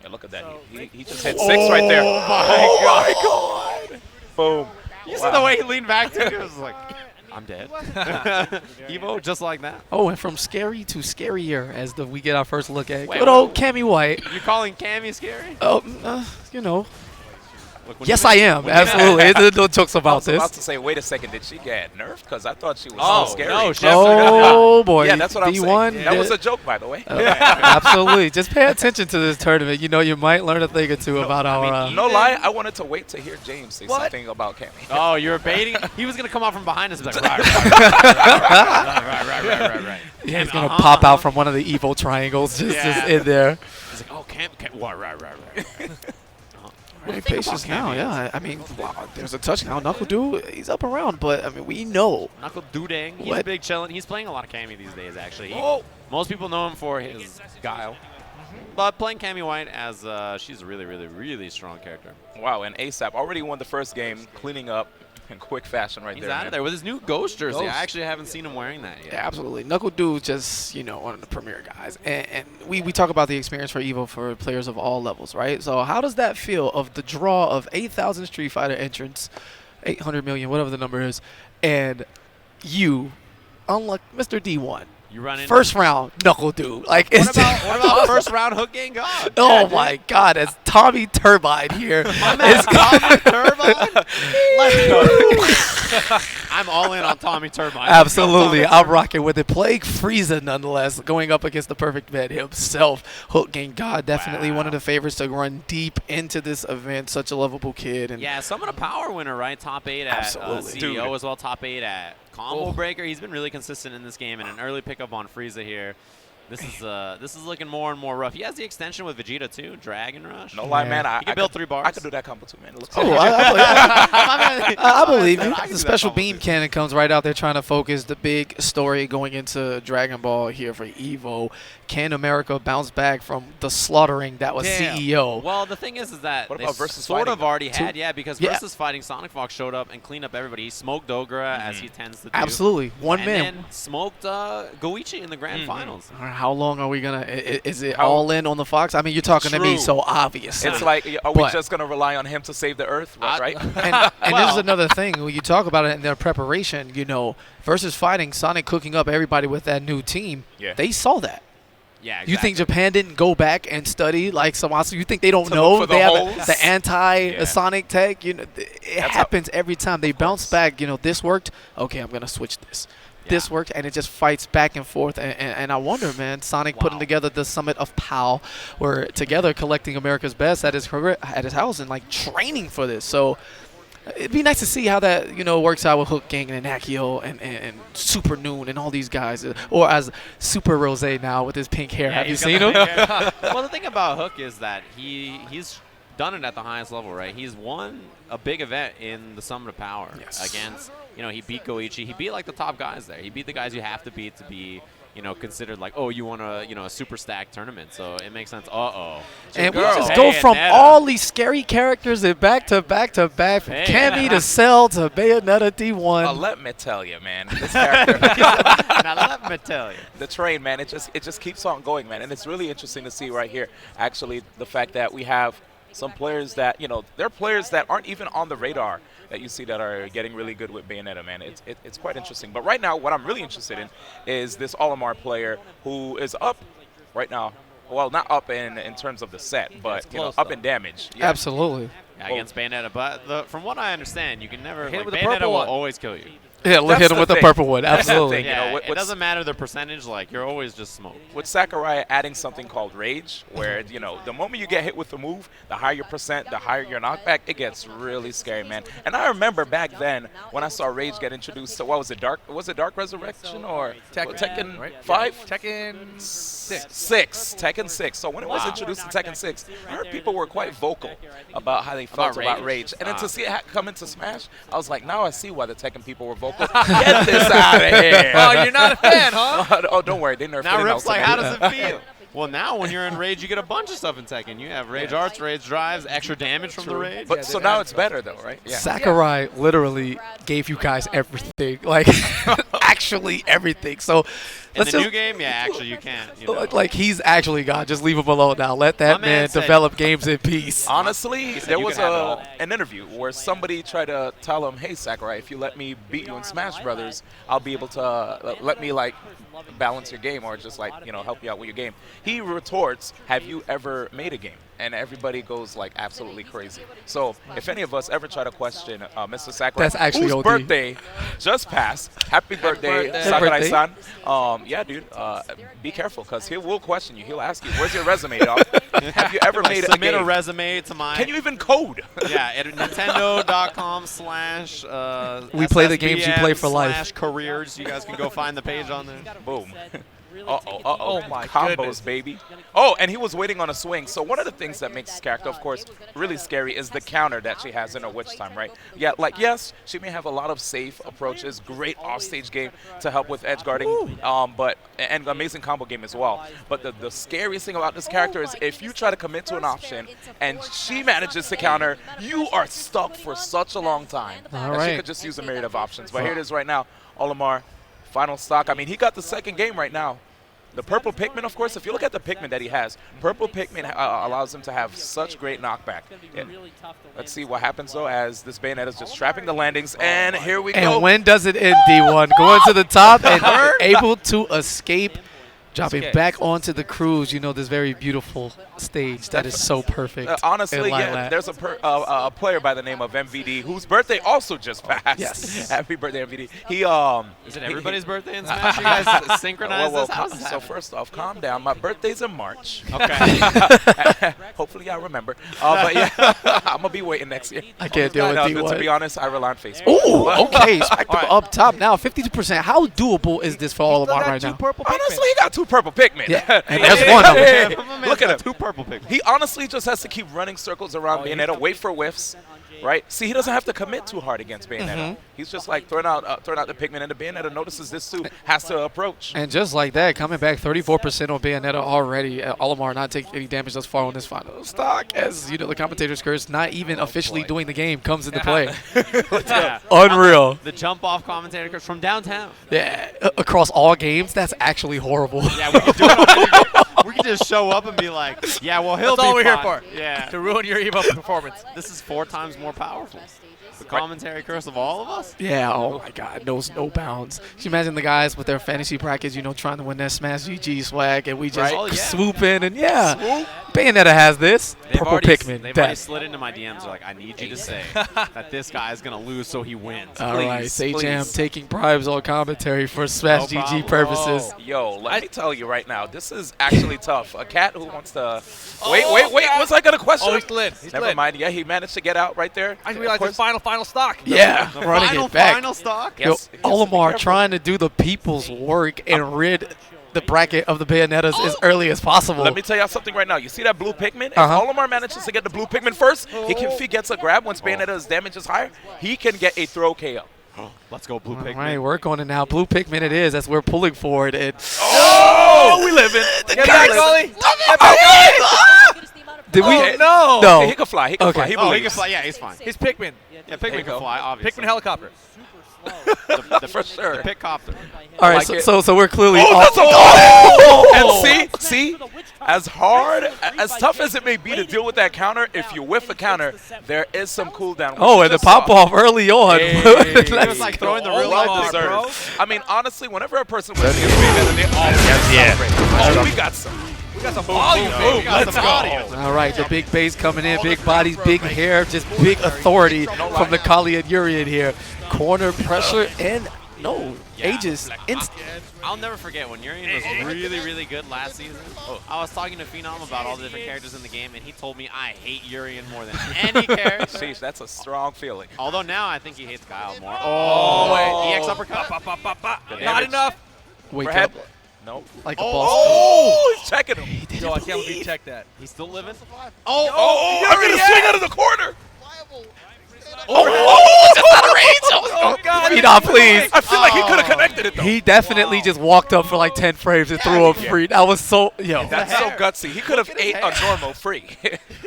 S2: Yeah, look at that. He just hit 6 right there.
S1: Oh my god.
S2: Boom.
S1: You see the way he leaned back to it? It was like, I'm dead. Evo, just like that.
S4: Oh, and from scary to scarier as we get our first look at good old Cammy White.
S1: You calling Cammy scary?
S4: Oh, Yes, I am. Absolutely. There's no jokes about this.
S2: I was about to say, wait a second, did she get nerfed? Because I thought she was so scary.
S1: No,
S4: oh, boy.
S2: Yeah, that's what I'm saying.
S4: D1,
S2: that was a joke, by the way.
S4: Absolutely. Just pay attention to this tournament. You might learn a thing or two about our...
S2: no lie, I wanted to wait to hear James say something about Cammy.
S1: Oh, you were baiting? He was going to come out from behind us and be like, right.
S4: Yeah, he's going to pop out from one of the evil triangles just in there.
S1: He's like, oh, Cam, right.
S4: Very patience now, yeah. I mean, wow, there's a touchdown. Knuckle Dude, he's up around, but I mean, we know.
S1: Knuckle Dudang, he's a big chillin'. He's playing a lot of Cammy these days, actually. Most people know him for his guile. But playing Cammy White as she's a really, really, really strong character.
S2: Wow, and ASAP already won the first game, cleaning up in quick fashion right
S1: he's
S2: there.
S1: He's out of there with his new Ghost jersey. I actually haven't seen him wearing that yet.
S4: Yeah, absolutely. Knuckle Dude just, one of the premier guys. And we talk about the experience for EVO for players of all levels, right? So how does that feel of the draw of 8,000 Street Fighter entrants, 800 million, whatever the number is, and you, unlike Mr. D1,
S1: you run in
S4: first round, Knuckle Dude. Like,
S1: what about first round Hook Gang God?
S4: Oh my God, it's Tommy Turbine here.
S1: My man, Tommy Turbine. Let's go. I'm all in on Tommy Turbine.
S4: Absolutely, I'm rocking with it. Plague Frieza, nonetheless, going up against the perfect man himself. Hook Gang God, definitely one of the favorites to run deep into this event. Such a lovable kid. And
S1: yeah, Summon a Power winner, right? Top 8 at CEO as well. Top 8 at Combo Breaker. He's been really consistent in this game, and an early pickup on Frieza here. This is looking more and more rough. He has the extension with Vegeta too, Dragon Rush.
S2: No lie, man.
S1: He can build 3 bars.
S2: I could do that combo too, man. It looks
S4: I believe you. The special beam cannon comes right out there trying to focus the big story going into Dragon Ball here for EVO. Can America bounce back from the slaughtering that was CEO?
S1: Well, the thing is that
S2: what
S1: they
S2: about versus
S1: sort of already
S2: too?
S1: had, because versus fighting Sonic Fox showed up and cleaned up everybody. He smoked Dogra as he tends to do.
S4: Absolutely, one
S1: and
S4: man.
S1: Then smoked Goichi in the grand finals.
S4: How long are we gonna? Is it all in on the Fox? I mean, you're talking to me, so obviously.
S2: It's like, are we just gonna rely on him to save the Earth, right?
S4: And this is another thing when you talk about it in their preparation. Versus fighting Sonic cooking up everybody with that new team.
S2: Yeah.
S4: They saw that.
S1: Yeah, exactly.
S4: You think Japan didn't go back and study like Samasu? You think they don't know they have the anti-Sonic tech? It happens every time. They bounce back. This worked. Okay, I'm gonna switch this. This worked, and it just fights back and forth. And I wonder, man, Sonic putting together the Summit of PAL, we're together collecting America's best at his house and like training for this. So it'd be nice to see how that works out with Hook Gang and Akio and Super Noon and all these guys, or as Super Rose now with his pink hair. Have you seen him?
S1: Well, the thing about Hook is that he's done it at the highest level, right? He's won a big event in the Summit of Power against, he beat Goichi. He beat like the top guys there. He beat the guys you have to beat to be, considered like, oh, you won a super stack tournament. So it makes sense.
S4: And we just go from all these scary characters and back to back to back, from Cammy to Cell to Bayonetta D1.
S2: Let me tell you, man. This character.
S1: Now let me tell you.
S2: The train, man. It just keeps on going, man. And it's really interesting to see right here, actually, the fact that we have some players that, they're players that aren't even on the radar that you see that are getting really good with Bayonetta, man. It's quite interesting. But right now, what I'm really interested in is this Olimar player who is up right now. Well, not up in terms of the set, but up in damage.
S4: Yeah. Absolutely.
S1: Yeah, against Bayonetta. But from what I understand, you can never,
S3: hit with
S1: Bayonetta
S3: will
S1: always kill you.
S4: Yeah, hit him with the purple one. Absolutely.
S1: Yeah, it doesn't matter the percentage. Like, you're always just smoked.
S2: With Sakurai adding something called Rage, where, the moment you get hit with the move, the higher your percent, the higher your knockback, it gets really scary, man. And I remember back then when I saw Rage get introduced to, what was it, Dark Resurrection or Tekken
S3: right?
S2: 5?
S3: Tekken 6.
S2: Tekken 6. So when it was introduced to Tekken 6, I heard people were quite vocal about how they felt about Rage. And then to see it come into Smash, I was like, now I see why the Tekken people were vocal. Get this out of here.
S3: Oh, you're not a fan, huh?
S2: Oh, don't worry. They nerfed it.
S1: Now Rip's like, how does it feel? Well, now when you're in Rage, you get a bunch of stuff in Tekken. You have Rage Arts, Rage Drives, extra damage from the Rage.
S2: But so now it's better, though, right?
S4: Yeah. Sakurai literally gave you guys everything. Like, actually everything. So
S1: in the new game, actually you can't.
S4: Like, he's actually God. Just leave him alone now. Let that man develop games in peace.
S2: Honestly, there was an interview where somebody tried to tell him, hey, Sakurai, if you let me beat you in Smash Brothers, I'll be able to let me, like, balance your game or just, like, help you out with your game. He retorts, have you ever made a game? And everybody goes, like, absolutely crazy. So if any of us ever try to question Mr. Sakurai,
S4: that's actually
S2: whose
S4: OD.
S2: Birthday just passed, happy birthday, Sakurai-san. Yeah, dude, be careful, because he will question you. He'll ask you, where's your resume, dog? Have you ever made a game?
S1: Submit a resume to my...
S2: Can you even code?
S1: Yeah, at nintendo.com/
S4: we play the games you play for life.
S1: /careers. You guys can go find the page on there.
S2: Boom. Uh-oh.
S3: Oh, my
S2: Combos,
S3: goodness.
S2: baby. Oh, and he was waiting on a swing. So one of the things that makes this character, of course, really scary is the counter that she has in her Witch Time, right? Yeah, like, yes, she may have a lot of safe approaches, great offstage game to help with edge guarding, and amazing combo game as well. But the scariest thing about this character is if you try to commit to an option and she manages to counter, you are stuck for such a long time.
S4: All
S2: and
S4: right.
S2: she could just use a myriad of options. But here it is right now. Olimar, final stock. I mean, he got the second game right now. The purple Pikmin, of course, if you look at the Pikmin that he has, purple Pikmin allows him to have such great knockback. Yeah. Let's see what happens, though, as this Bayonetta is just trapping the landings. And here we go.
S4: And when does it end, D1? Going to the top and able to escape, dropping back onto the cruise, this very beautiful stage that is so perfect.
S2: Honestly, yeah, there's a player by the name of MVD whose birthday also just passed.
S4: Yes.
S2: Happy birthday, MVD.
S1: Is it everybody's birthday in Smash? You guys synchronize this? How does that happen?
S2: First off, calm down. My birthday's in March.
S1: Okay.
S2: Hopefully I remember. But yeah, I'm going to be waiting next year.
S4: I can't deal with D1.
S2: To be honest, I rely on Facebook.
S4: Ooh, okay. Spectrum up top now, 52%. How doable is this for Olimar right now?
S2: Honestly, he got two purple Pikmin.
S4: Yeah, and there's one of them.
S2: Look at him.
S1: Two purple Pikmin.
S2: He honestly just has to keep running circles around Bayonetta, wait for whiffs, right? See, he doesn't have to commit too hard against Bayonetta. He's just like throwing out the Pikmin, and the Bayonetta notices this too, has to approach.
S4: And just like that, coming back 34% on Bayonetta already. Olimar not taking any damage thus far on this final stock, as the commentator's curse, not even officially doing the game, comes into play. Unreal.
S1: The jump off commentator curse from downtown.
S4: Yeah, across all games, that's actually horrible.
S1: Yeah, we could do it. We could just show up and be like, yeah, well, he'll
S3: That's
S1: be
S3: all we're here
S1: fine.
S3: for.
S1: Yeah.
S3: To ruin your Evo performance.
S1: This is 4 times more powerful. The commentary curse of all of us?
S4: Yeah, oh my God, knows no bounds. Can you imagine the guys with their fantasy brackets, trying to win that Smash GG swag, and we just swoop in, and Bayonetta has this. Purple Pikmin.
S1: They've already slid into my DMs. They're like, I need you to say that this guy is going to lose so he wins.
S4: All right, Say-Jam taking bribes on commentary for Smash GG purposes.
S2: Yo, let me tell you right now, this is actually tough. A cat who wants to... Wait, what's I going to question?
S3: Oh, he's lit.
S2: Never mind. Yeah, he managed to get out right there.
S3: I realized his final stock.
S4: Yeah, running it back.
S1: Final stock?
S2: Yes.
S4: Yo, Olimar trying to do the people's work and rid the bracket of the Bayonettas as early as possible.
S2: Let me tell y'all something right now. You see that blue Pikmin? If Olimar manages to get the blue Pikmin first, if he gets a grab once Bayonetta's damage is higher, he can get a throw KO.
S1: Let's go, blue Pikmin.
S4: All right, work on it now. Blue Pikmin it is. That's what we're pulling for it. And
S2: we live in.
S3: Get back, goalie.
S4: Did we?
S3: No.
S4: No.
S2: He can fly. He can fly. He
S1: He can
S2: believes.
S1: fly. Yeah, he's fine.
S3: He's Pikmin.
S1: Yeah, Pikmin can fly, obviously.
S3: Pikmin helicopter.
S2: For sure.
S1: The Pickcopter.
S4: All right, so we're clearly.
S2: And see, as hard, as tough as it may be to deal with that counter, if you whiff a counter, there is some cooldown.
S4: And the pop off early on.
S1: It was like throwing the real life
S2: deserved. I mean, honestly, whenever a person wins against Bayonetta, they always celebrate. Oh, we got some. We got some volume, baby.
S1: Let's go.
S4: All right, the big base coming in, big bodies, big hair, just big authority from the Kali and Urian here. Corner pressure and Aegis.
S1: I'll never forget when Urian was really, really good last season. I was talking to Phenom about all the different characters in the game, and he told me I hate Urian more than any character.
S2: Sheesh, that's a strong feeling.
S1: Although now I think he hates Guile more.
S2: Wait.
S1: EX uppercut.
S3: Not enough.
S4: Wake up.
S2: Nope.
S4: Like a boss.
S2: Oh, he's checking him.
S3: Yo, I can't believe he checked that.
S1: He's still living?
S2: Oh, I'm going to swing out of the corner.
S4: Just out of range.
S3: Oh, God.
S4: Phenom, please.
S2: I feel like he could have connected it, though.
S4: He definitely just walked up for like 10 frames and threw him free. That was so,
S2: That's so gutsy. He could have ate a normal free.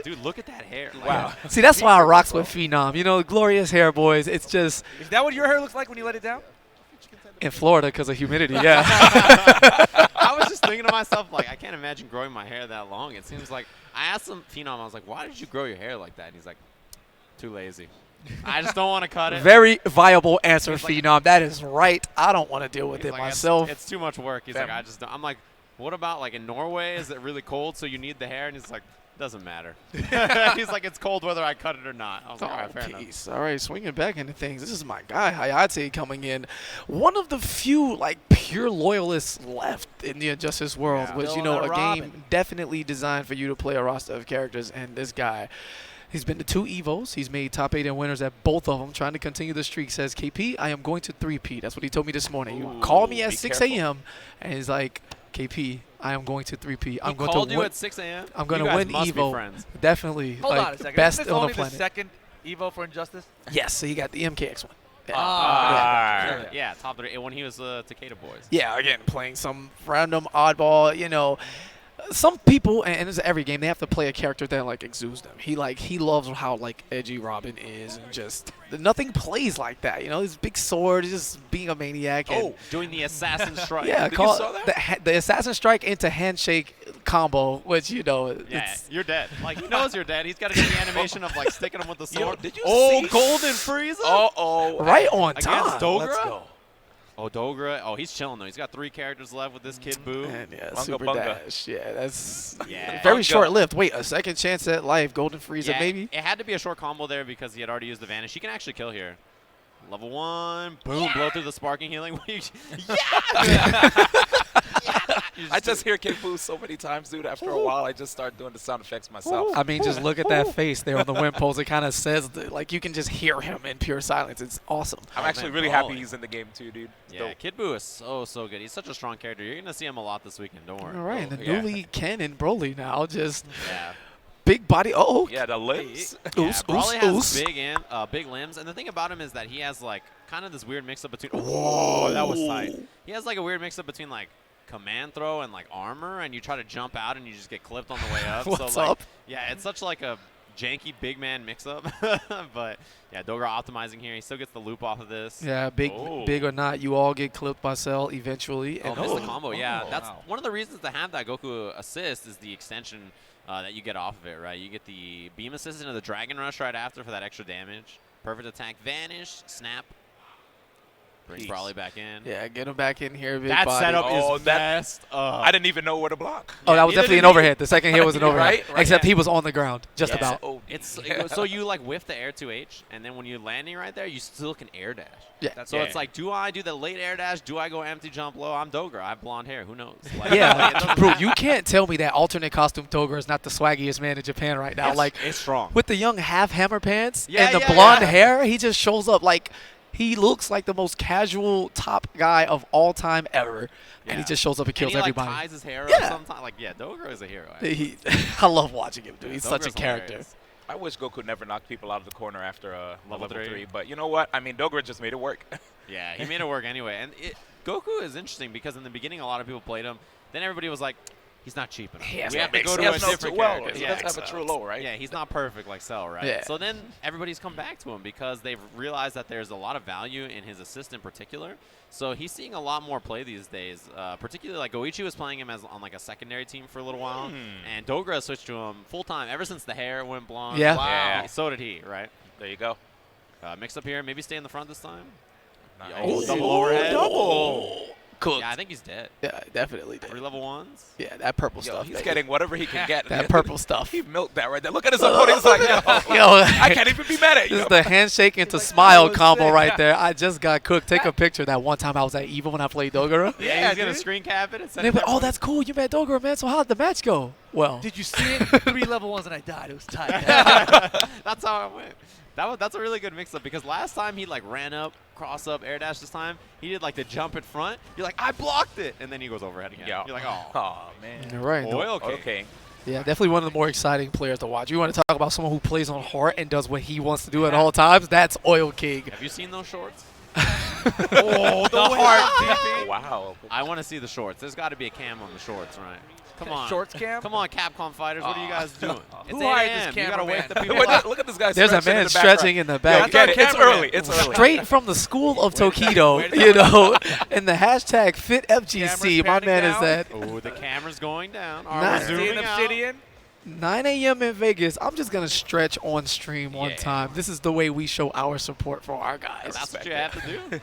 S1: Dude, look at that hair.
S2: Wow.
S4: See, that's why I rocks with Phenom. Glorious hair, boys. It's just
S3: Is that what your hair looks like when you let it down?
S4: in Florida because of humidity, yeah.
S1: I was just thinking to myself, like, I can't imagine growing my hair that long. It seems like, I asked him, Phenom, I was like, why did you grow your hair like that? And he's like, too lazy. I just don't want to cut it.
S4: Very viable answer, Phenom. That is right. I don't want to deal with it
S1: like,
S4: myself.
S1: It's too much work. He's like, I just don't. I'm like, what about, like, in Norway? Is it really cold, so you need the hair? And he's like, doesn't matter. He's like, it's cold whether I cut it or not. I was like, all right, fair enough.
S4: All right, swinging back into things. This is my guy, Hayate, coming in. One of the few, like, pure loyalists left in the Injustice world, which, a game definitely designed for you to play a roster of characters, and this guy. He's been to 2 EVOs. He's made top 8 and winners at both of them, trying to continue the streak. Says, KP, I am going to 3P. That's what he told me this morning. You called me at 6 a.m. and he's like, KP, I am going to 3P. I'm going to win.
S1: You at 6 a.m.?
S4: I'm going to win EVO. Definitely.
S3: Hold on a second.
S4: Best
S3: Is this
S4: on
S3: only
S4: the planet.
S3: the second EVO for Injustice?
S4: Yes, so he got the MKX one.
S1: Yeah, top 3. When he was Takeda Boys.
S4: Yeah, again, playing some random oddball, some people, and it's every game, they have to play a character that like exudes them. He loves how like edgy Robin is, and just nothing plays like that. His big sword, just being a maniac. And
S1: doing the assassin strike.
S4: Yeah,
S2: you saw that?
S4: The assassin strike into handshake combo, which
S1: you're dead. Like, he knows you're dead. He's got to do the animation of like sticking him with the sword.
S2: Did you see?
S1: Golden Frieza.
S4: Right on time.
S1: Against Dogra.
S4: Let's go.
S1: Dogra. He's chilling though. He's got 3 characters left with this Kid Buu.
S4: And
S2: Bunga
S4: Super
S2: Bunga.
S4: Dash. Yeah, that's
S1: Yeah.
S4: very
S2: Bunga.
S4: short-lived. Wait, a second chance at life, Golden Frieza,
S1: Yeah,
S4: maybe?
S1: It had to be a short combo there because he had already used the Vanish. He can actually kill here. Level 1. Boom. Blow through the sparking healing.
S2: I just hear Kid Buu so many times, dude. After a while, I just start doing the sound effects myself.
S4: I mean, just look at that face there on the win pose. It kind of says, like, you can just hear him in pure silence. It's awesome.
S2: I'm actually really happy he's in the game, too, dude.
S1: Yeah, Kid Buu is so good. He's such a strong character. You're going to see him a lot this weekend. Don't worry.
S4: All right, and the newly canon Broly now, just
S1: Yeah.
S4: big body.
S2: Yeah, the limbs.
S1: Broly has big limbs, and the thing about him is that he has like kind of this weird mix-up between. Whoa, that was tight. He has like a weird mix-up between like command throw and like armor, and you try to jump out and you just get clipped on the way up.
S4: What's up?
S1: Yeah, it's such like a janky big man mix-up. But yeah, Dogra optimizing here. He still gets the loop off of this.
S4: Yeah, big or not, you all get clipped by Cell eventually. And
S1: missed the combo. Yeah, that's one of the reasons to have that Goku assist is the extension that you get off of it, right? You get the beam assist into the Dragon Rush right after for that extra damage. Perfect attack, vanish, snap. Brings Broly back in.
S4: Yeah, get him back in here. Big
S1: that
S4: body.
S1: setup is best.
S2: I didn't even know where to block.
S4: Oh, that was definitely an overhead. The second hit was an overhead.
S2: Right,
S4: Except he was on the ground, just about.
S1: So you like whiff the air 2H, and then when you're landing right there, you still can air dash.
S4: Yeah.
S1: So it's like, do I do the late air dash? Do I go empty jump low? I'm Dogra. I have blonde hair. Who knows? Like,
S4: yeah, bro, you can't tell me that alternate costume Dogra is not the swaggiest man in Japan right now.
S1: It's strong.
S4: With the young half hammer pants and the blonde hair, he just shows up like. He looks like the most casual top guy of all time ever, and he just shows up and kills everybody.
S1: Like, ties his hair up sometimes. Like, Dogra is a hero.
S4: I love watching him, dude. He's such a character.
S1: Hilarious.
S2: I wish Goku never knocked people out of the corner after level 3. But you know what? I mean, Dogra just made it work.
S1: Yeah, he made it work anyway. And Goku is interesting because in the beginning, a lot of people played him. Then everybody was like, he's not cheap enough. We have to go to a different character.
S2: He doesn't have a true low, right?
S1: Yeah, he's not perfect like Cell, right?
S4: Yeah.
S1: So then everybody's come back to him because they've realized that there's a lot of value in his assist in particular. So he's seeing a lot more play these days. Particularly like Goichi was playing him as on like a secondary team for a little while, and Dogra switched to him full time ever since the hair went blonde.
S4: Yeah.
S1: Wow.
S2: Yeah.
S1: So did he, right?
S2: There you go.
S1: Mix up here, maybe stay in the front this time.
S2: Nice.
S1: Oh, double overhead.
S4: Double. Cooked.
S1: Yeah, I think he's dead.
S4: Yeah, definitely dead.
S1: 3 level 1s.
S4: Yeah, that purple stuff.
S2: He's
S4: baby.
S2: getting whatever he can get.
S4: That purple stuff.
S2: He milked that right there. Look at his opponent. He's like,
S4: Yo,
S2: I can't even be mad at you.
S4: This is the handshake into smile combo right there. I just got cooked. Take a picture of that one time I was at EVO when I played Dogura.
S1: Yeah, he's going to screen cap it. And
S4: And they went, oh, that's cool. You met Dogura, man. So how'd the match go? Well.
S3: Did you see it? 3 level 1s and I died. It was tight.
S1: That's how it went. That's a really good mix-up because last time he like ran up, cross up, air dash. This time he did like the jump in front. You're like, I blocked it, and then he goes overhead again.
S2: Yeah.
S1: You're like, oh,
S2: man.
S4: You're right.
S1: Oil King.
S2: Okay.
S4: Yeah, definitely one of the more exciting players to watch. You want to talk about someone who plays on heart and does what he wants to do at all times? That's Oil King.
S1: Have you seen those shorts?
S3: Oh, the heart.
S2: Wow.
S1: I want to see the shorts. There's got to be a cam on the shorts, right? Come on.
S3: Shorts cam?
S1: Come on, Capcom fighters. What are you guys doing?
S3: Who
S1: It's 8
S3: hired
S1: a.m.
S3: this
S1: You got to wake
S3: cameraman?
S1: the people up.
S2: Look at this guy.
S4: There's a man stretching in the back.
S2: Yo, get it. It's early. It's early.
S4: Straight from the school of Tokido, you know, and the hashtag FitFGC. My man is at
S1: Oh, the camera's going down.
S4: Nice.
S1: All right, we're
S3: Seeing
S1: zooming out.
S3: Obsidian?
S4: 9 a.m. in Vegas. I'm just going to stretch on stream one time. This is the way we show our support for our guys.
S1: That's what you have to do.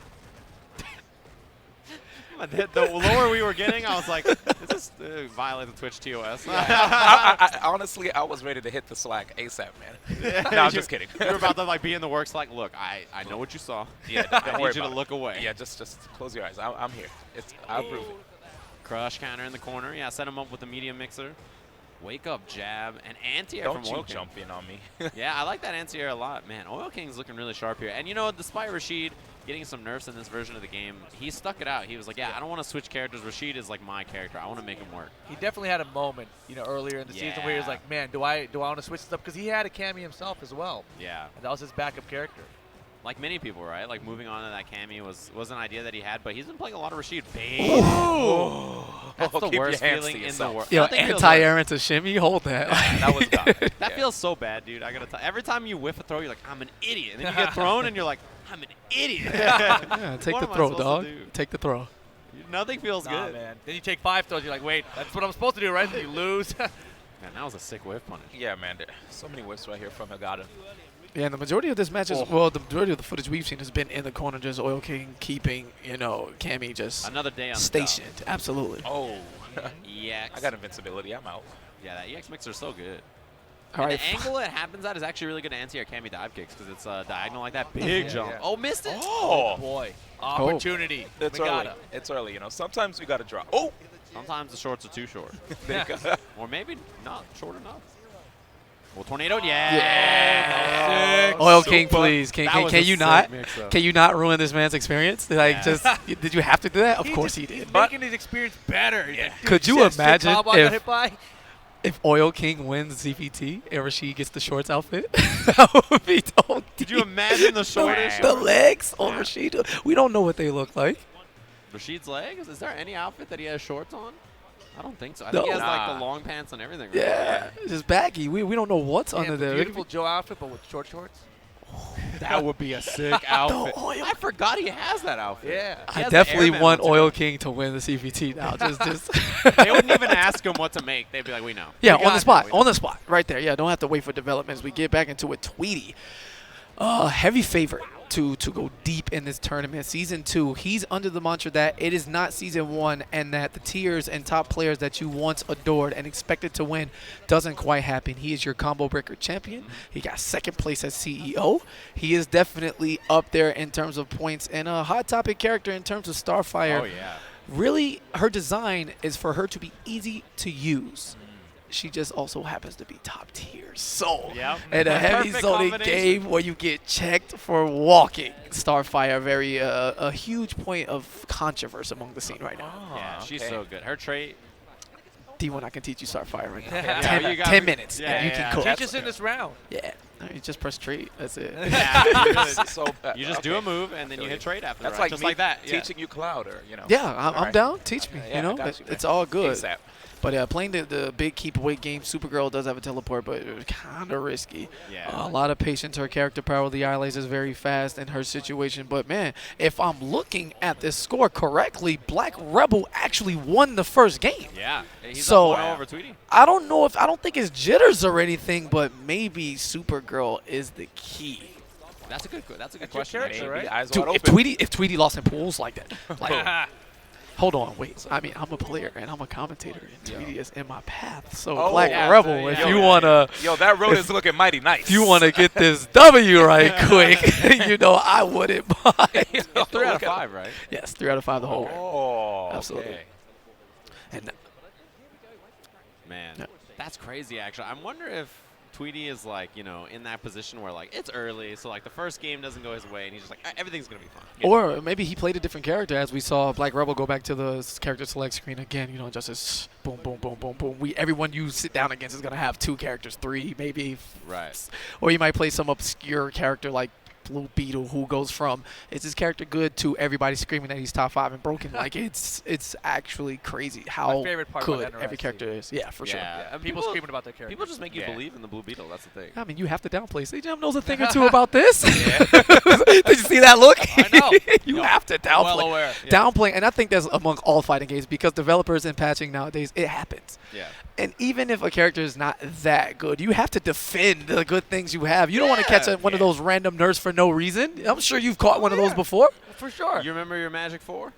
S1: The lower we were getting, I was like, is this violate the Twitch TOS?
S2: I honestly, I was ready to hit the Slack ASAP, man. No, I'm just kidding.
S1: You were about to like be in the works like, look, I know what you saw.
S2: Yeah,
S1: I
S2: don't
S1: need
S2: worry
S1: you to
S2: about it.
S1: look away.
S2: Yeah, just close your eyes. I'm here. I'll prove it.
S1: Crush counter in the corner. Yeah, set him up with the medium mixer. Wake up jab and anti-air
S2: Don't
S1: from
S2: you
S1: Oil King.
S2: jump in on me.
S1: Yeah, I like that anti-air a lot. Man, Oil King's looking really sharp here. And you know, despite Rashid getting some nerfs in this version of the game, he stuck it out. He was like, yeah, I don't want to switch characters. Rashid is like my character. I want to make him work.
S3: He definitely had a moment, you know, earlier in the season where he was like, man, do I want to switch this up? Because he had a Cammy himself as well.
S1: Yeah.
S3: And that was his backup character.
S1: Like many people, right? Like moving on to that Cammy was an idea that he had, but he's been playing a lot of Rashid. That's the
S2: Keep
S1: worst
S2: your hands
S1: feeling
S2: to
S1: in the world.
S4: Yo,
S1: Nothing feels
S4: anti-air into shimmy. Hold that.
S2: That was dumb.
S1: That feels so bad, dude. I gotta tell. Every time you whiff a throw, you're like, I'm an idiot. And then you get thrown, and you're like, I'm an idiot.
S4: Yeah, take
S1: What
S4: the
S1: am I
S4: throw,
S1: supposed to
S4: dog.
S1: do?
S4: Take the throw.
S1: Nothing feels
S3: Nah,
S1: good.
S3: man. Then you take 5 throws. You're like, wait, that's what I'm supposed to do, right? Then you lose.
S1: Man, that was a sick whiff punish.
S2: Yeah, man. So many whiffs right here from Hagata.
S4: Yeah, and the majority of this match is, well, the majority of the footage we've seen has been in the corner, just Oil King keeping, you know, Cammy just
S1: Another day on
S4: stationed.
S1: the
S4: Absolutely.
S2: Oh.
S1: EX.
S2: I got invincibility. I'm out.
S1: Yeah, that EX mixer is so good.
S4: All
S1: And
S4: right.
S1: the angle it happens at is actually really good to anti-air Cammy dive kicks because it's diagonal like that. Big jump.
S3: yeah.
S1: Oh, missed it.
S2: Oh.
S3: Boy. Opportunity.
S2: It's
S3: Megata.
S2: early. It's early. You know, sometimes we got to drop. Oh.
S1: Sometimes the shorts are too short.
S2: There you go.
S1: Or maybe not short enough. Well, tornado, yeah.
S4: Oil
S2: So
S4: King,
S2: fun.
S4: please.
S1: That
S4: Can
S1: was
S4: can
S1: a
S4: you
S1: sick
S4: not?
S1: mix-up.
S4: Can you not ruin this man's experience? Like, just did you have to do that? Of course he did.
S3: Making his experience better. He's like, dude,
S4: Could you
S3: shit, straight
S4: imagine
S3: combo I got
S4: if-
S3: hit by?
S4: If Oil King wins ZVT and Rashid gets the shorts outfit, that would be dope.
S1: Could you imagine the shortest?
S4: The legs on Rashid? We don't know what they look like.
S1: Rashid's legs? Is there any outfit that he has shorts on? I don't think so. I
S4: No.
S1: think he has like
S2: Nah.
S1: the long pants and everything. Right?
S4: Yeah, it's just baggy. We don't know what's
S3: Yeah,
S4: under
S3: the
S4: there.
S3: beautiful Joe outfit, but with short shorts.
S1: That would be a sick outfit.
S4: oil.
S1: I forgot he has that outfit.
S3: Yeah.
S1: He
S4: I
S1: has the
S4: definitely
S1: airman
S4: want
S1: one, too.
S4: Oil King to win the CVT now. Just
S1: They wouldn't even ask him what to make. They'd be like, we know.
S4: yeah,
S1: We
S4: on
S1: got
S4: the
S1: it.
S4: spot,
S1: We know.
S4: on the spot, right there. Yeah, don't have to wait for developments. We get back into it. Tweety, heavy favorite to go deep in this tournament. Season 2, he's under the mantra that it is not Season 1 and that the tiers and top players that you once adored and expected to win doesn't quite happen. He is your combo breaker champion. He got 2nd place as CEO. He is definitely up there in terms of points and a hot topic character in terms of Starfire.
S1: Oh, yeah.
S4: Really, her design is for her to be easy to use. she just also happens to be top tier. So,
S1: Yep.
S4: in a heavy
S1: Perfect
S4: zoning
S1: combination.
S4: game where you get checked for walking, Starfire, very a huge point of controversy among the scene right now.
S1: Yeah, she's so good. Her trait.
S4: D1, I can teach you Starfire right now.
S3: Yeah,
S4: 10,
S1: you got
S4: 10
S1: me.
S4: minutes,
S1: Yeah,
S4: and you
S1: yeah,
S4: can cook.
S3: Teach us in this round.
S4: Yeah, you just press trade. That's it.
S2: So bad.
S1: You just do a move and then you hit trade after.
S2: That's
S1: right?
S2: like
S1: just
S2: me
S1: like that. Yeah.
S2: teaching you Cloud, or you know.
S4: Yeah, I'm
S2: Alright.
S4: down. Teach me.
S2: Yeah,
S4: You know,
S2: I got you, man.
S4: it's all good.
S2: ASAP.
S4: But playing the big keep away game, Supergirl does have a teleport, but it's kind of risky.
S1: Yeah.
S4: A lot of patience. Her character power, the eye laser is very fast in her situation. But man, if I'm looking at this score correctly, Black Rebel actually won the first game.
S1: Yeah. He's
S4: So
S1: up 1-0 over Tweety.
S4: I don't know if I don't think it's jitters or anything, but maybe Supergirl is the key.
S1: That's a good
S3: Your
S1: question.
S3: character, right?
S2: Eyes
S4: Dude,
S2: wide
S4: if
S2: open.
S4: Tweety lost in pools like that, like. Hold on, wait. I mean, I'm a player and I'm a commentator, and Tweety is in my path. So,
S2: Oh,
S4: Black
S1: yeah,
S4: Rebel,
S1: so,
S4: if
S1: yeah.
S4: you wanna,
S2: Yo, that road is looking mighty nice.
S4: if you wanna get this W right quick, you know I wouldn't mind.
S1: It's 3 out of 5, right?
S4: Yes, 3 out of 5 the whole game.
S2: Oh,
S4: Absolutely.
S2: okay.
S4: And
S1: Man,
S4: Yeah.
S1: that's crazy. Actually, I wonder if Tweety is like, you know, in that position where like it's early, so like the first game doesn't go his way, and he's just like everything's gonna be fine.
S4: or maybe he played a different character, as we saw Black Rebel go back to the character select screen again. You know, just as boom, boom, boom, boom, boom. Everyone you sit down against is gonna have 2 characters, 3 maybe.
S1: Right.
S4: Or you might play some obscure character like Blue Beetle, who goes from is this character good to everybody screaming that he's top 5 and broken. Like it's actually crazy how
S3: My favorite part about
S4: good every
S3: NRSC.
S4: charcher is. Yeah, for sure.
S1: Yeah. And
S3: People screaming about their character.
S1: People just make you
S2: Yeah.
S1: believe in the Blue Beetle. That's the thing.
S4: I mean, you have to downplay. CJM knows a thing or two about this. Did you see that look?
S3: I know.
S4: You have to downplay.
S3: Well aware.
S4: Downplaying, and I think that's among all fighting games because developers and patching nowadays, it happens.
S1: Yeah.
S4: And even if a character is not that good, you have to defend the good things you have. You don't want to catch one of those random nerfs for no reason. I'm sure you've caught one of those before.
S3: For sure.
S1: You remember your Magic 4?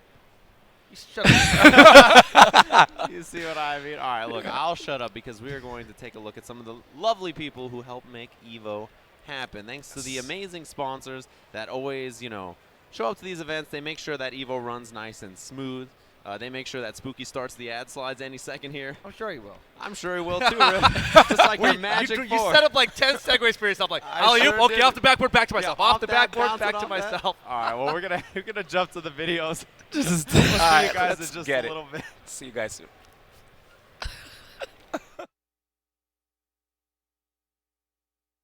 S3: You shut up.
S1: You see what I mean? All right, look, I'll shut up because we are going to take a look at some of the lovely people who help make EVO happen. Thanks to the amazing sponsors that always, you know, show up to these events. They make sure that EVO runs nice and smooth. They make sure that Spooky starts the ad slides any second here.
S3: I'm sure he will.
S1: I'm sure he will too, really. Just like your Magic 4.
S3: You set up like 10 segues for yourself. Like,
S1: I
S3: alley-oop,
S1: sure
S3: okay,
S1: did.
S3: off the backboard, back to myself.
S1: Yeah,
S3: off the
S1: that,
S3: backboard,
S1: bounce
S3: back
S1: it
S3: to
S1: off that.
S3: myself.
S1: All right, well, we're gonna jump to the videos.
S4: Just
S1: We'll see
S2: All right,
S1: you guys in
S2: let's
S1: just
S2: get
S1: a
S2: it.
S1: little bit.
S2: See you guys soon.